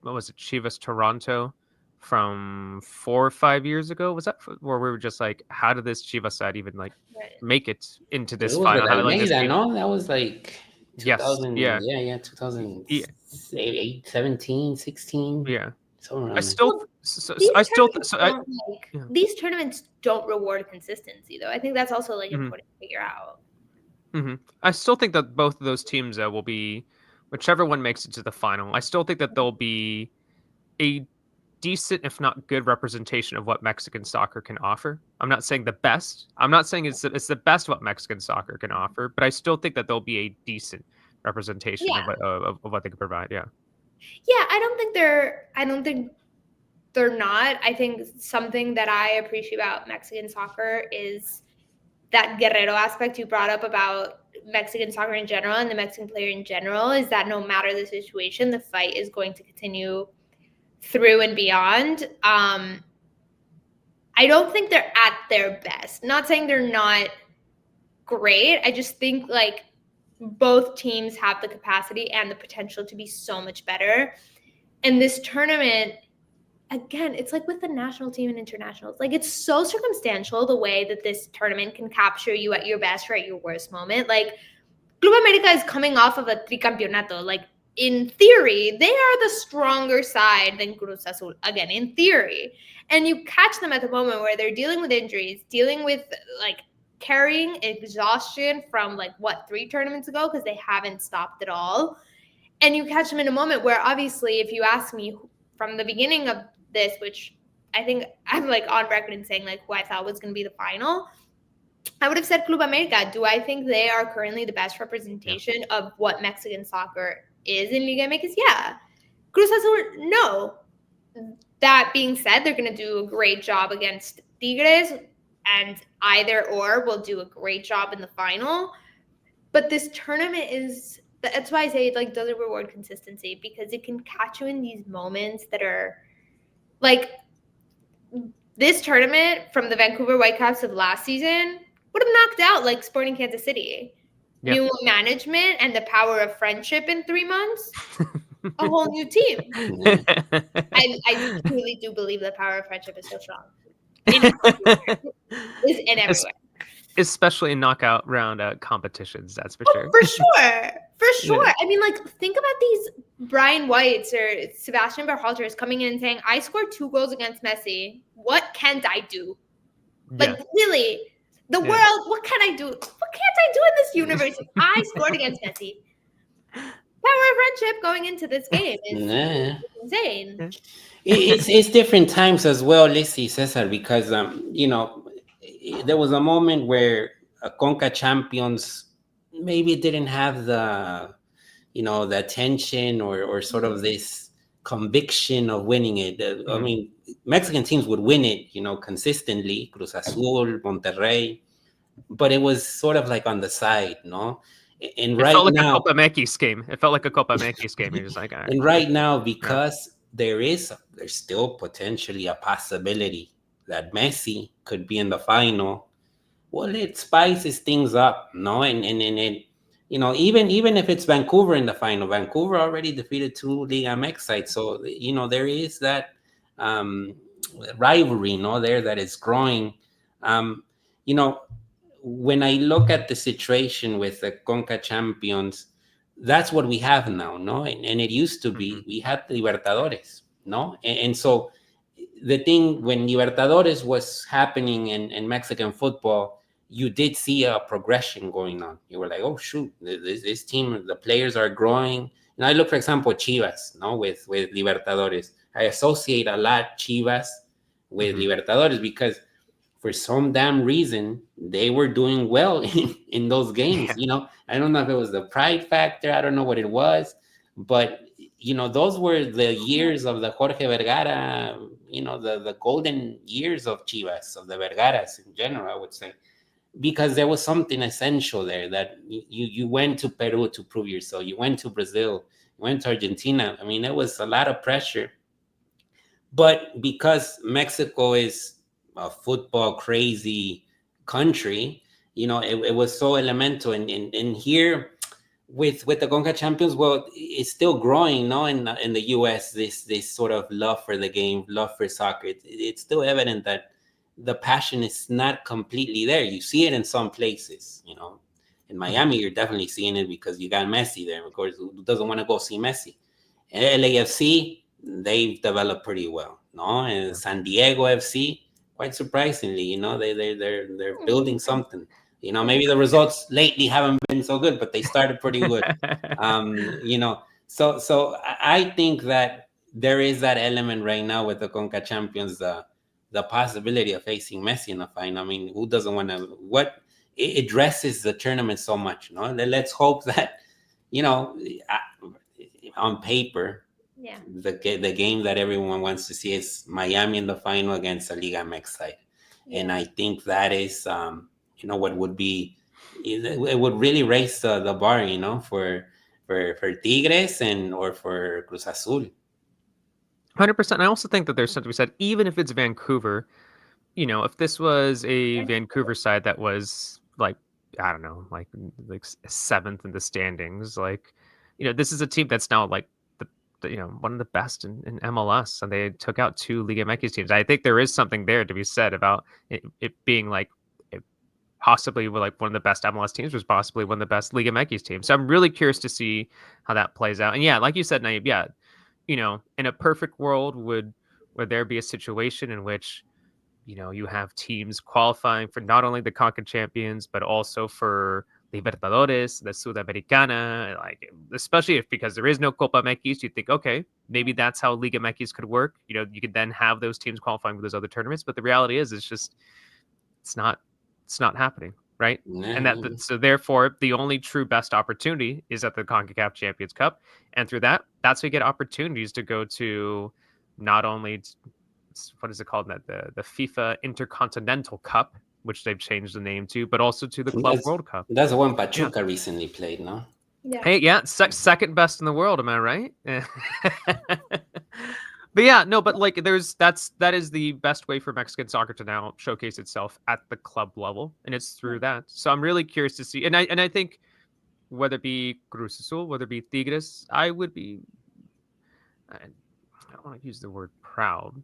was it, Chivas Toronto from 4 or 5 years ago? Was that where we were just how did this Chivas side even make it into this final? That was 2000, yes, 2008, 17, 16. Yeah. These tournaments don't reward consistency, though. I think that's also important to figure out. I still think that both of those teams will be, whichever one makes it to the final. I still think that they'll be a decent, if not good, representation of what Mexican soccer can offer. I'm not saying the best. I'm not saying it's the best what Mexican soccer can offer, but I still think that they'll be a decent representation of what they can provide. Yeah. Yeah, I don't think they're not. I think something that I appreciate about Mexican soccer is that Guerrero aspect you brought up about Mexican soccer in general and the Mexican player in general is that no matter the situation, the fight is going to continue through and beyond. I don't think they're at their best. Not saying they're not great. I just think both teams have the capacity and the potential to be so much better. And this tournament, again, it's like with the national team and internationals. It's so circumstantial the way that this tournament can capture you at your best or at your worst moment. Club America is coming off of a tricampeonato. In theory, they are the stronger side than Cruz Azul, again, in theory. And you catch them at the moment where they're dealing with injuries, dealing with, carrying exhaustion from, 3 tournaments ago because they haven't stopped at all. And you catch them in a moment where, obviously, if you ask me from the beginning of this, which I think I'm on record in saying who I thought was going to be the final, I would have said Club America. Do I think they are currently the best representation of what Mexican soccer is in Liga MX? Yeah. Cruz Azul, no. That being said, they're going to do a great job against Tigres, and either or will do a great job in the final. But this tournament is, that's why I say it like doesn't reward consistency, because it can catch you in these moments that are like this tournament from the Vancouver Whitecaps of last season would have knocked out like Sporting Kansas City. Yeah. New management and the power of friendship in 3 months, a whole new team. I truly do believe the power of friendship is so strong. Is in everywhere. Especially in knockout round competitions, that's for sure. For sure. For sure. Yeah. I mean, like, think about these Brian Whites or Sebastian Berhalters coming in and saying, I scored 2 goals against Messi. What can't I do? Like, really, the world, what can I do? What can't I do in this universe if I scored against Messi? Power of friendship going into this game is insane. It's different times as well, Lizzy, Cesar, because you know, there was a moment where Conca champions maybe didn't have the, you know, the attention or sort of this conviction of winning it. I mean, Mexican teams would win it, you know, consistently, Cruz Azul, Monterrey, but it was sort of like on the side, no? And It right felt like now, a Copa MX game. It felt like a Copa MX game. You're just like, all right. and right now, because there's still potentially a possibility that Messi could be in the final. Well, it spices things up, no? And it, you know, even if it's Vancouver in the final, Vancouver already defeated 2 Liga MX sides, so you know there is that um, rivalry, no, there that is growing. You know, when I look at the situation with the Conca champions, that's what we have now, no? And it used to be we had Libertadores, no? And so the thing when Libertadores was happening in Mexican football, you did see a progression going on. You were like, oh shoot, this team, the players are growing. And I look, for example, Chivas, no, with Libertadores. I associate a lot Chivas with Libertadores because for some damn reason they were doing well in those games. You know, I don't know if it was the pride factor, I don't know what it was, but you know, those were the years of the Jorge Vergara, you know, the golden years of Chivas, of the Vergaras in general, I would say, because there was something essential there that you went to Peru to prove yourself, you went to Brazil, you went to Argentina. I mean, it was a lot of pressure, but because Mexico is a football crazy country, you know, it was so elemental. And here with the Conca champions, well, it's still growing, no, in the US, this sort of love for the game, love for soccer. It's still evident that the passion is not completely there. You see it in some places, you know. In Miami, you're definitely seeing it because you got Messi there. Of course, who doesn't want to go see Messi? LAFC, they've developed pretty well, no? And San Diego FC, quite surprisingly, you know, they're building something. You know, maybe the results lately haven't been so good, but they started pretty good. You know, so I think that there is that element right now with the Conca champions, the possibility of facing Messi in the final. I mean, who doesn't want to? What it dresses the tournament so much, no? Let's hope that, you know, on paper, the game that everyone wants to see is Miami in the final against a Liga MX side, and I think that is, you know, what would be, it would really raise the bar, you know, for Tigres and or for Cruz Azul. 100%. I also think that there's something to be said, even if it's Vancouver, you know, if this was a Vancouver side that was like, I don't know, like seventh in the standings, like, you know, this is a team that's now like you know, one of the best in MLS, and they took out 2 Liga MX teams. I think there is something there to be said about it being like possibly like one of the best MLS teams was possibly one of the best Liga MX teams. So I'm really curious to see how that plays out. And yeah, like you said, Nayib, yeah, you know, in a perfect world, would there be a situation in which, you know, you have teams qualifying for not only the CONCACAF champions, but also for Libertadores, the Sudamericana, like especially if because there is no Copa MX, you think, okay, maybe that's how Liga MX could work. You know, you could then have those teams qualifying for those other tournaments. But the reality is, it's it's not happening, right? And Yeah. so therefore, the only true best opportunity is at the Concacaf Champions Cup, and through that, that's how you get opportunities to go to not only what is it called, that the FIFA Intercontinental Cup, which they've changed the name to, but also to the Club That's World Cup. that's the one Yeah. Pachuca recently played, no? Yeah. Hey, yeah, second best in the world. Am I right? But yeah, no, but like that is the best way for Mexican soccer to now showcase itself at the club level, and it's through that. So I'm really curious to see, and I think whether it be Cruz Azul, whether it be Tigres, I don't want to use the word proud,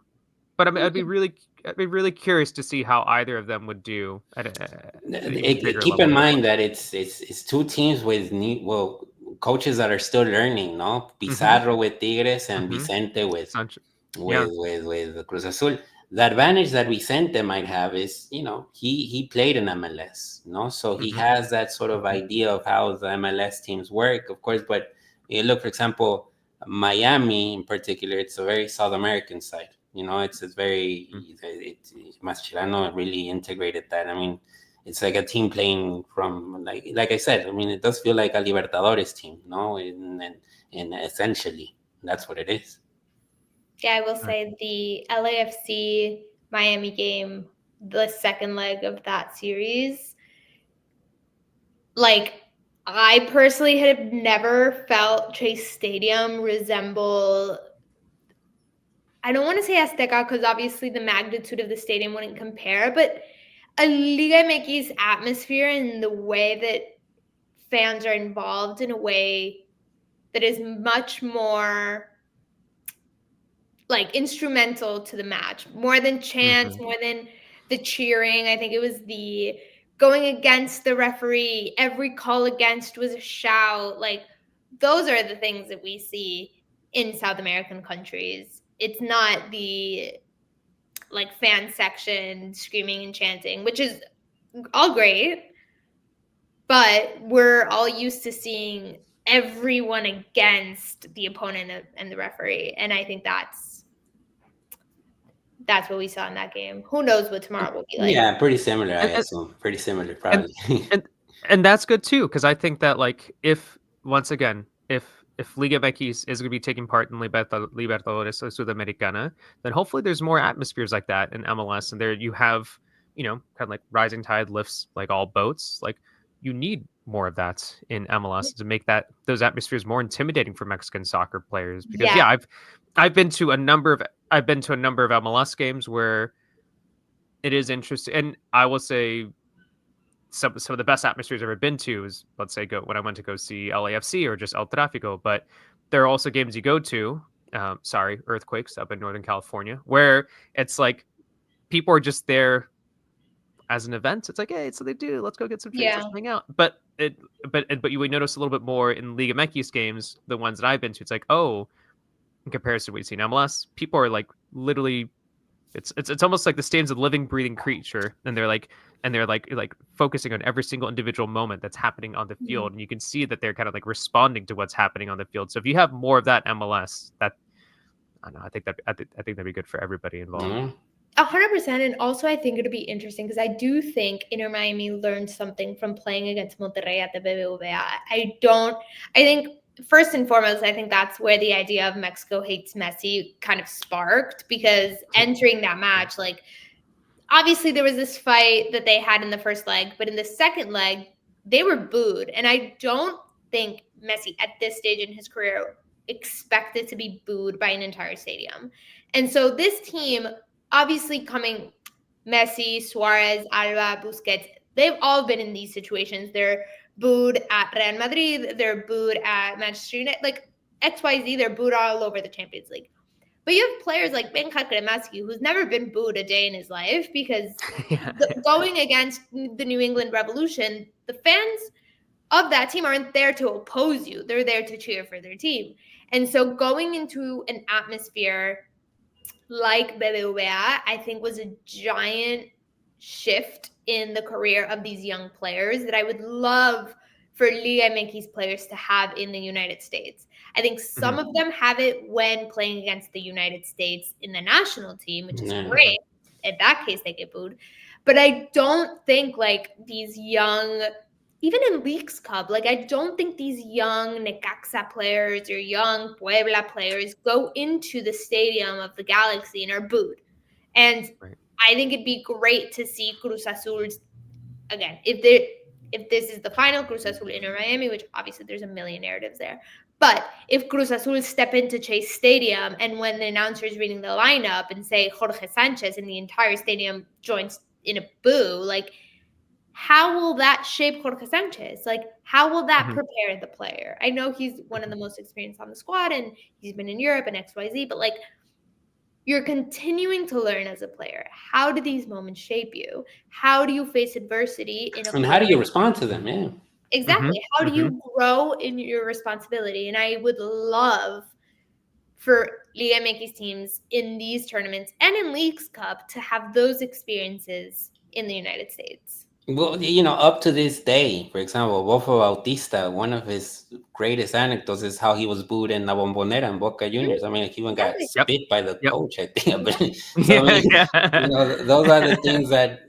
but I'd be really curious to see how either of them would do at an even bigger Keep level in than mind that it's two teams with coaches that are still learning, no? hmm Pizarro with Tigres and hmm Vicente Sancho. Yeah. with Cruz Azul. The advantage that Vicente might have is, he played in MLS, no? So he hmm has that sort of hmm idea of how the MLS teams work, of course. But you look, for example, Miami in particular, it's a very South American side. It's very Mascherano really integrated that. I mean, it's like a team playing from like I said. I mean, it does feel like a Libertadores team, no? And essentially, that's what it is. Yeah, I will say the LAFC Miami game, the second leg of that series, like I personally had never felt Chase Stadium resemble, I don't want to say Azteca because obviously the magnitude of the stadium wouldn't compare, but a Liga MX atmosphere and the way that fans are involved in a way that is much more like instrumental to the match, more than chants, hmm more than the cheering. I think it was the going against the referee. Every call against was a shout. Like those are the things that we see in South American countries. It's not the like fan section screaming and chanting, which is all great, but we're all used to seeing everyone against the opponent and the referee, and I think that's what we saw in that game. Who knows what tomorrow will be like? Yeah, pretty similar, I And, and assume. Pretty similar, and probably. and and that's good too, because I think that like if once again if Liga MX is going to be taking part in Libertadores or Sudamericana, then hopefully there's more atmospheres like that in MLS, and there you have kind of like rising tide lifts like all boats. Like you need more of that in MLS to make those atmospheres more intimidating for Mexican soccer players. Because Yeah, yeah, I've been to a number of MLS games where it is interesting, and I will say some of the best atmospheres I've ever been to is, let's say, go when I went to go see LAFC or just El Tráfico. But there are also games you go to, earthquakes up in Northern California, where it's like people are just there as an event. It's like, hey, it's what they do. Let's go get some drinks. yeah, Let's hang out. But you would notice a little bit more in Liga MX games, the ones that I've been to. It's like, oh, in comparison to what you see in MLS, people are like literally it's almost like the stadium's a living, breathing creature, and they're like focusing on every single individual moment that's happening on the Mhm. field, and you can see that they're kind of like responding to what's happening on the field. So if you have more of that MLS, that I don't know, I think that'd be good for everybody involved. No? 100%. And also, I think it'll be interesting because I do think Inter Miami learned something from playing against Monterrey at the BBVA. I think first and foremost, I think that's where the idea of Mexico hates Messi kind of sparked because entering that match, like obviously there was this fight that they had in the first leg, but in the second leg, they were booed. And I don't think Messi at this stage in his career expected to be booed by an entire stadium. And so this team, obviously coming Messi, Suarez, Alba, Busquets, they've all been in these situations. They're booed at Real Madrid, they're booed at Manchester United, like XYZ, they're booed all over the Champions League. But you have players like Ben Kremaski, who's never been booed a day in his life because Yeah. going against the New England Revolution, the fans of that team aren't there to oppose you. They're there to cheer for their team. And so going into an atmosphere like BBVA, I think was a giant shift in the career of these young players that I would love for Liga MX players to have in the United States. I think some Mhm. of them have it when playing against the United States in the national team, which is Yeah. great. In that case, they get booed. But I don't think like these young, even in Leagues Cup, like I don't think these young Necaxa players or young Puebla players go into the stadium of the Galaxy and are booed. And Right. I think it'd be great to see Cruz Azul's again, if this is the final Cruz Azul Inter Miami, which obviously there's a million narratives there, but if Cruz Azul step into Chase Stadium and when the announcer is reading the lineup and say Jorge Sanchez and the entire stadium joins in a boo, like how will that shape Jorge Sanchez? Like how will that Mhm. prepare the player? I know he's one of the most experienced on the squad and he's been in Europe and XYZ, but like you're continuing to learn as a player. How do these moments shape you? How do you face adversity in a And how do you quarter? respond to them? Yeah. Exactly. Mhm. How do Mhm. you grow in your responsibility? And I would love for Liga MX teams in these tournaments and in Leagues Cup to have those experiences in the United States. Well, you know, up to this day, for example, Bofo Bautista, one of his greatest anecdotes is how he was booed in La Bombonera in Boca Mhm. Juniors. I mean, he even got Exactly. Yep. spit by the Yep. coach, I think. But, so, I Yeah. mean, you Yeah. know, those are the things that,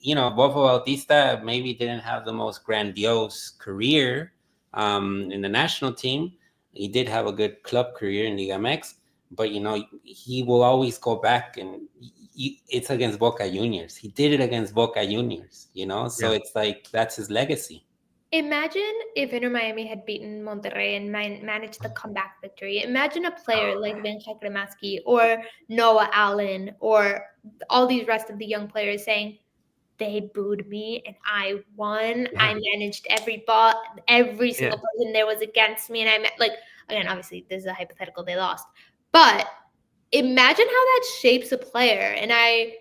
you know, Bofo Bautista maybe didn't have the most grandiose career in the national team. He did have a good club career in Liga MX, but, you know, he will always go back and it's against Boca Juniors. He did it against Boca Juniors, you know? So Yeah. it's like that's his legacy. Imagine if Inter Miami had beaten Monterrey and managed the comeback victory. Imagine a player like Benja Kremaski or Noah Allen or all these rest of the young players saying, they booed me and I won. Yeah. I managed every ball, every Yeah. single person there was against me. And I met, like, again, obviously, this is a hypothetical, they lost. But imagine how that shapes a player. And I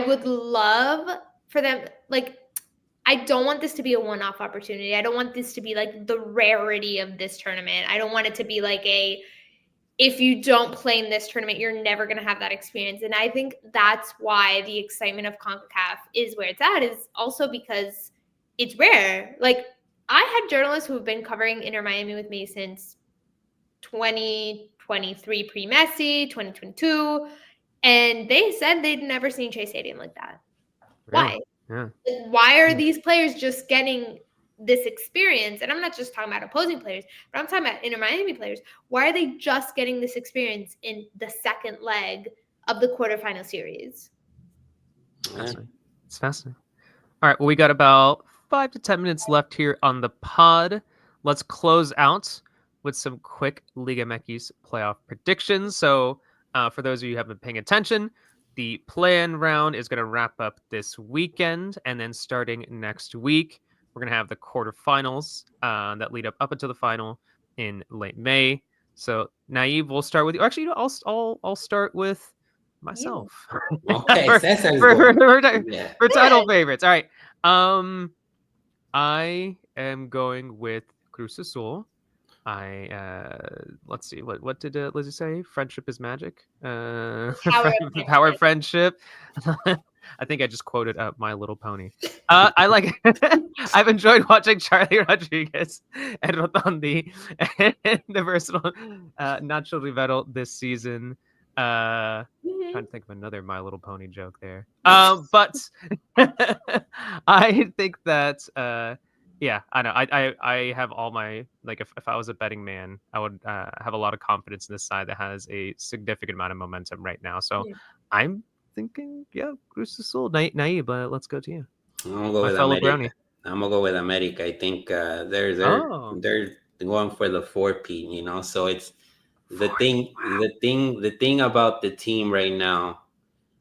would love for them, like, I don't want this to be a one-off opportunity. I don't want this to be like the rarity of this tournament. I don't want it to be like a if you don't play in this tournament, you're never going to have that experience. And I think that's why the excitement of CONCACAF is where it's at, is also because it's rare. Like, I had journalists who have been covering Inter Miami with me since 2023 pre Messi, 2022, and they said they'd never seen Chase Stadium like that. Really. Why? Yeah. Like, why are these players just getting this experience? And I'm not just talking about opposing players, but I'm talking about Inter Miami players. Why are they just getting this experience in the second leg of the quarterfinal series? Yeah. Fascinating. It's fascinating. All right. Well, we got about 5 to 10 minutes left here on the pod. Let's close out with some quick Liga MX playoff predictions. So, for those of you who haven't been paying attention, the play-in round is going to wrap up this weekend, and then starting next week, we're going to have the quarterfinals that lead up until the final in late May. So, Naive, we'll start with you. Actually, I'll start with You. myself Okay, for, Cesar's for, going. for, Yeah. for title Good. favorites. All right. Um, I am going with Cruz Azul. I let's see, what did Lizzie say? Friendship is magic. Power of Power of friendship. friendship. I think I just quoted My Little Pony. I like. I've enjoyed watching Charlie Rodriguez and Rotondi and the versatile Nacho Rivero this season. Trying Mhm. to think of another My Little Pony joke there. But I think that yeah, I know. I have all my like if I was a betting man, I would have a lot of confidence in this side that has a significant amount of momentum right now. So Yeah. I'm thinking, yeah, Cruz Azul, Naive, let's go to you, I'm gonna go my with fellow America. brownie. I'm gonna go with America. I think Oh, they're going for the 4P, you know. So it's the 4P. thing the thing about the team right now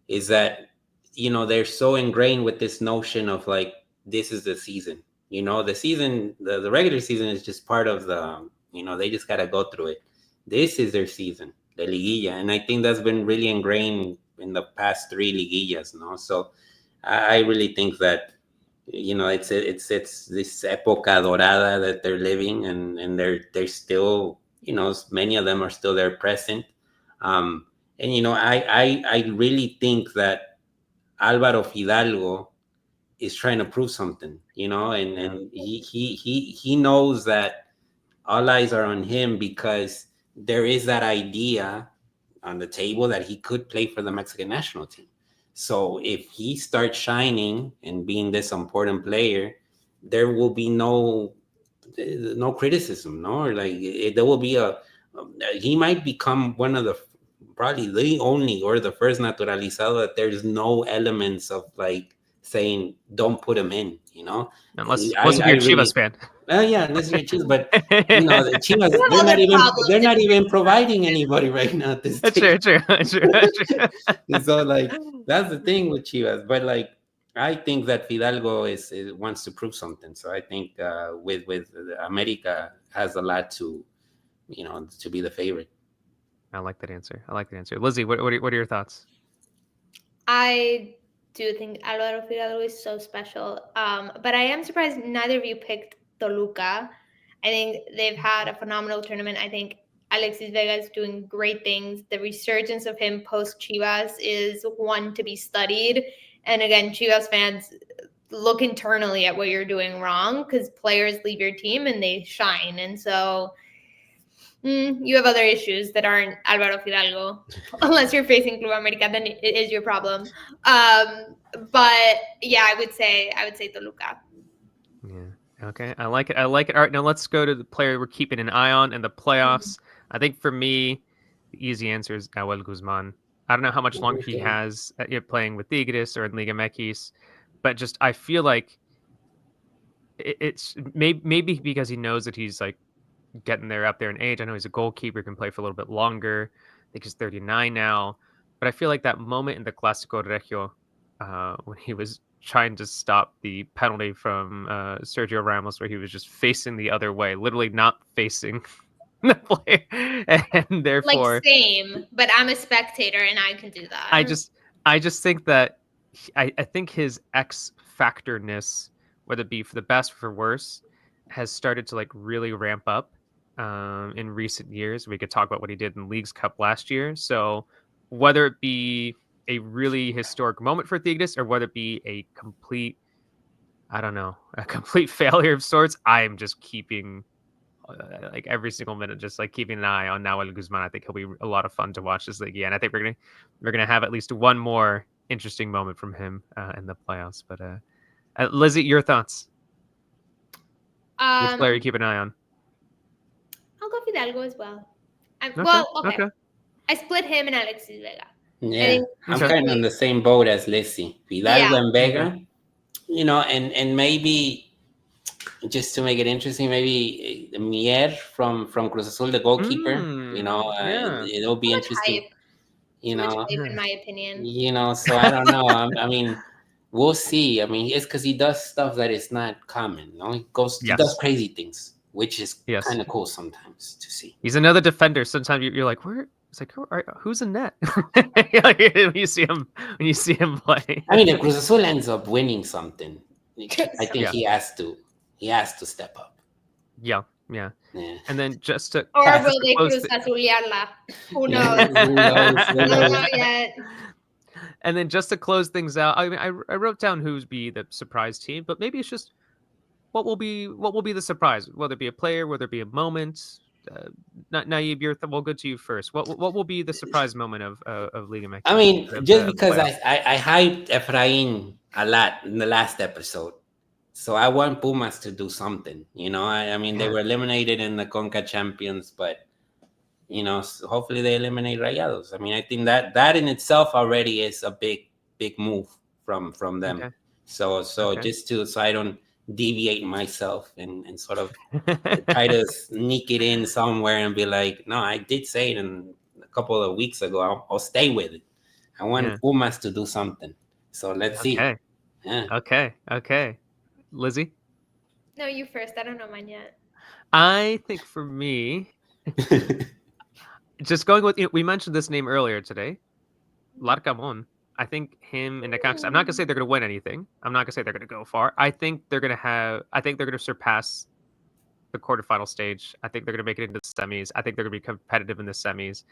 is that you know they're so ingrained with this notion of like this is the season. You know, the season, the regular season is just part of the you know they just gotta go through it. This is their season, the Liguilla, and I think that's been really ingrained in the past three Liguillas. No, so I really think that you know it's this época dorada that they're living and they're still you know many of them are still there present and you know I really think that Álvaro Fidalgo is trying to prove something you know Yeah. and he knows that all eyes are on him because there is that idea on the table that he could play for the Mexican national team. So if he starts shining and being this important player, there will be no criticism, no, or like there will be he might become one of the probably the only or the first naturalizado that there's no elements of like saying don't put him in, you know. Unless if I you're a really Chivas fan. yeah, unless you're Chivas, but you know the Chivas You have other they're problems. not even providing anybody right now at this stage. True. So like that's the thing with Chivas, but like I think that Fidalgo is wants to prove something. So I think with America has a lot to to be the favorite. I like that answer. Lizzy, what are your thoughts? I do think Alvaro Fidalgo is so special. But I am surprised neither of you picked Toluca. I think they've had a phenomenal tournament. I think Alexis Vega is doing great things. The resurgence of him post Chivas is one to be studied. And again, Chivas fans, look internally at what you're doing wrong, because players leave your team and they shine. And so you have other issues that aren't Alvaro Fidalgo. Unless you're facing Club America, then it is your problem. But yeah, I would say Toluca. Yeah. Okay. I like it. All right. Now let's go to the player we're keeping an eye on in the playoffs. I think for me, the easy answer is Nahuel Guzman. I don't know how much longer he has playing with Tigres or in Liga MX, but just I feel like it's maybe because he knows that he's like getting there up there in age. I know he's a goalkeeper, can play for a little bit longer. I think he's 39 now. But I feel like that moment in the Clásico Regio when he was trying to stop the penalty from Sergio Ramos, where he was just facing the other way, literally not facing the player. And Like therefore, same, but I'm a spectator and I can do that. I just think that I think his X factorness, whether it be for the best or for worse, has started to like really ramp up in recent years. We could talk about what he did in Leagues Cup last year. So whether it be a really historic moment for Tigres or whether it be a complete, I don't know, a complete failure of sorts, I am just keeping like every single minute, just like keeping an eye on Nahuel Guzman. I think he'll be a lot of fun to watch this league. Yeah, and I think we're gonna have at least one more interesting moment from him in the playoffs. But Lizzy, your thoughts? Which player you keep an eye on? I'll go Fidalgo as well. Okay. Okay. I split him and Alexis Vega. Yeah, I'm Okay. kind of on the same boat as Lizzy. Fidalgo Yeah. and Vega, and maybe just to make it interesting, maybe Mier from Cruz Azul, the goalkeeper. Yeah. It'll be Too much interesting. hype. You Too much know, hype, in my opinion. so I don't know. I mean, we'll see. I mean, it's because he does stuff that is not common. He does Yes. crazy things, which is Yes. kind of cool sometimes to see. He's another defender. Sometimes you're like, where? It's like, who's in net? when you see him play. I mean, if Cruz Azul ends up winning something, I think Yeah. he has to step up. Yeah. Yeah. And then just to Or just will to they close Cruz Azuliarla? Who Yeah, knows? who knows? Who I don't knows? know yet. And then just to close things out, I mean, I wrote down who's be the surprise team, but maybe it's just what will be the surprise, whether it be a player, whether it be a moment. Nayib, we'll go to you first. What will be the surprise moment of Liga I MX mean, of just the because playoffs? I hyped Efrain a lot in the last episode. So I want Pumas to do something. I mean, they Yeah. were eliminated in the Conca Champions, but hopefully they eliminate Rayados. I mean, I think that in itself already is a big move from them. Okay. So Okay. just so I don't deviate myself and sort of try to sneak it in somewhere and be like, no, I did say it a couple of weeks ago. I'll stay with it. I want Yeah. Pumas to do something. So let's see. Okay. Yeah. Okay. Lizzy, No, you first. I don't know mine yet. I think for me, just going with we mentioned this name earlier today, Larcamon. I think him and Necaxa. I'm not gonna say they're gonna win anything. I'm not gonna say they're gonna go far. I think they're gonna have. I think they're gonna surpass the quarterfinal stage. I think they're gonna make it into the semis. I think they're gonna be competitive in the semis.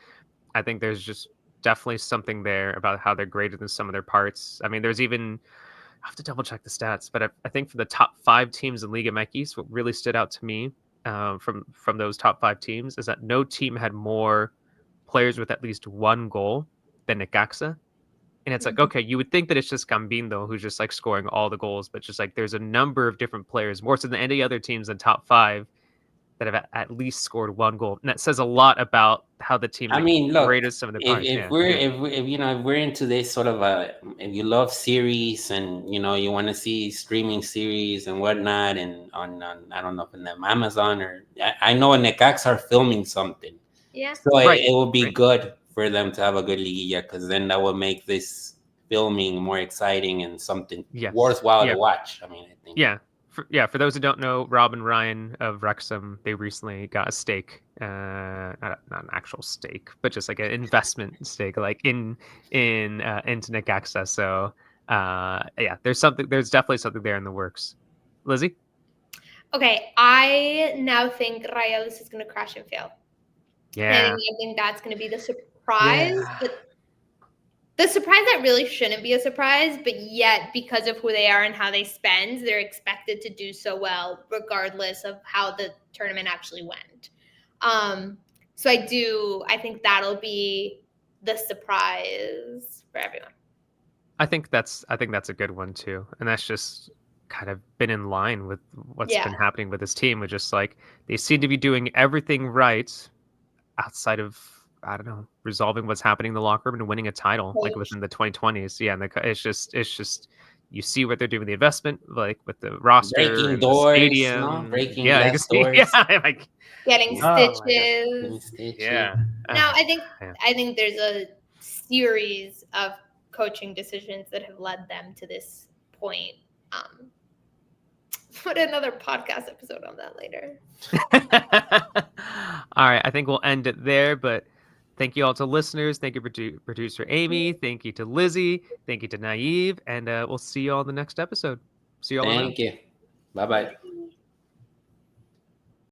I think there's just definitely something there about how they're graded than some of their parts. I mean, there's even I have to double check the stats, but I think for the top 5 teams in Liga MX, what really stood out to me from those top 5 teams is that no team had more players with at least one goal than Necaxa. And it's like, okay, you would think that it's just Gambino who's just like scoring all the goals, but just like there's a number of different players, more so than any other teams in top five, that have at least scored one goal. And that says a lot about how the team I like mean, look, rated some of their parts. if Yeah. we're Yeah. if you know if we're into this sort of if you love series and you want to see streaming series and whatnot and on I don't know if in them Amazon or I know Necax are filming something, Yeah. so Right. it will be Right. good for them to have a good liguilla because then that will make this filming more exciting and something Yes. worthwhile to Yeah. watch. I mean, I think. Yeah. For those who don't know, Rob and Ryan of Wrexham, they recently got a stake, not an actual stake, but just like an investment stake, like into Necaxa. So, yeah, there's definitely something there in the works. Lizzie? Okay, I now think Rayados is going to crash and fail. And Yeah. I think that's going to be the surprise. Yeah. But the surprise that really shouldn't be a surprise, but yet because of who they are and how they spend, they're expected to do so well, regardless of how the tournament actually went. So I think that'll be the surprise for everyone. I think that's a good one too. And that's just kind of been in line with what's Yeah. been happening with this team, with just like they seem to be doing everything right outside of, I don't know, resolving what's happening in the locker room and winning a title like Coach. within the 2020s. Yeah, and it's just you see what they're doing with the investment, like with the roster Breaking and the doors, stadium. breaking Yeah, glass yeah, doors. like Getting Oh my god, stitches. stitches. yeah. Now, Yeah. I think there's a series of coaching decisions that have led them to this point. Put another podcast episode on that later. All right, I think we'll end it there, but thank you all to listeners. Thank you, producer Amy. Thank you to Lizzie. Thank you to Nayib. And we'll see you all in the next episode. See you all around. Thank you. Bye bye.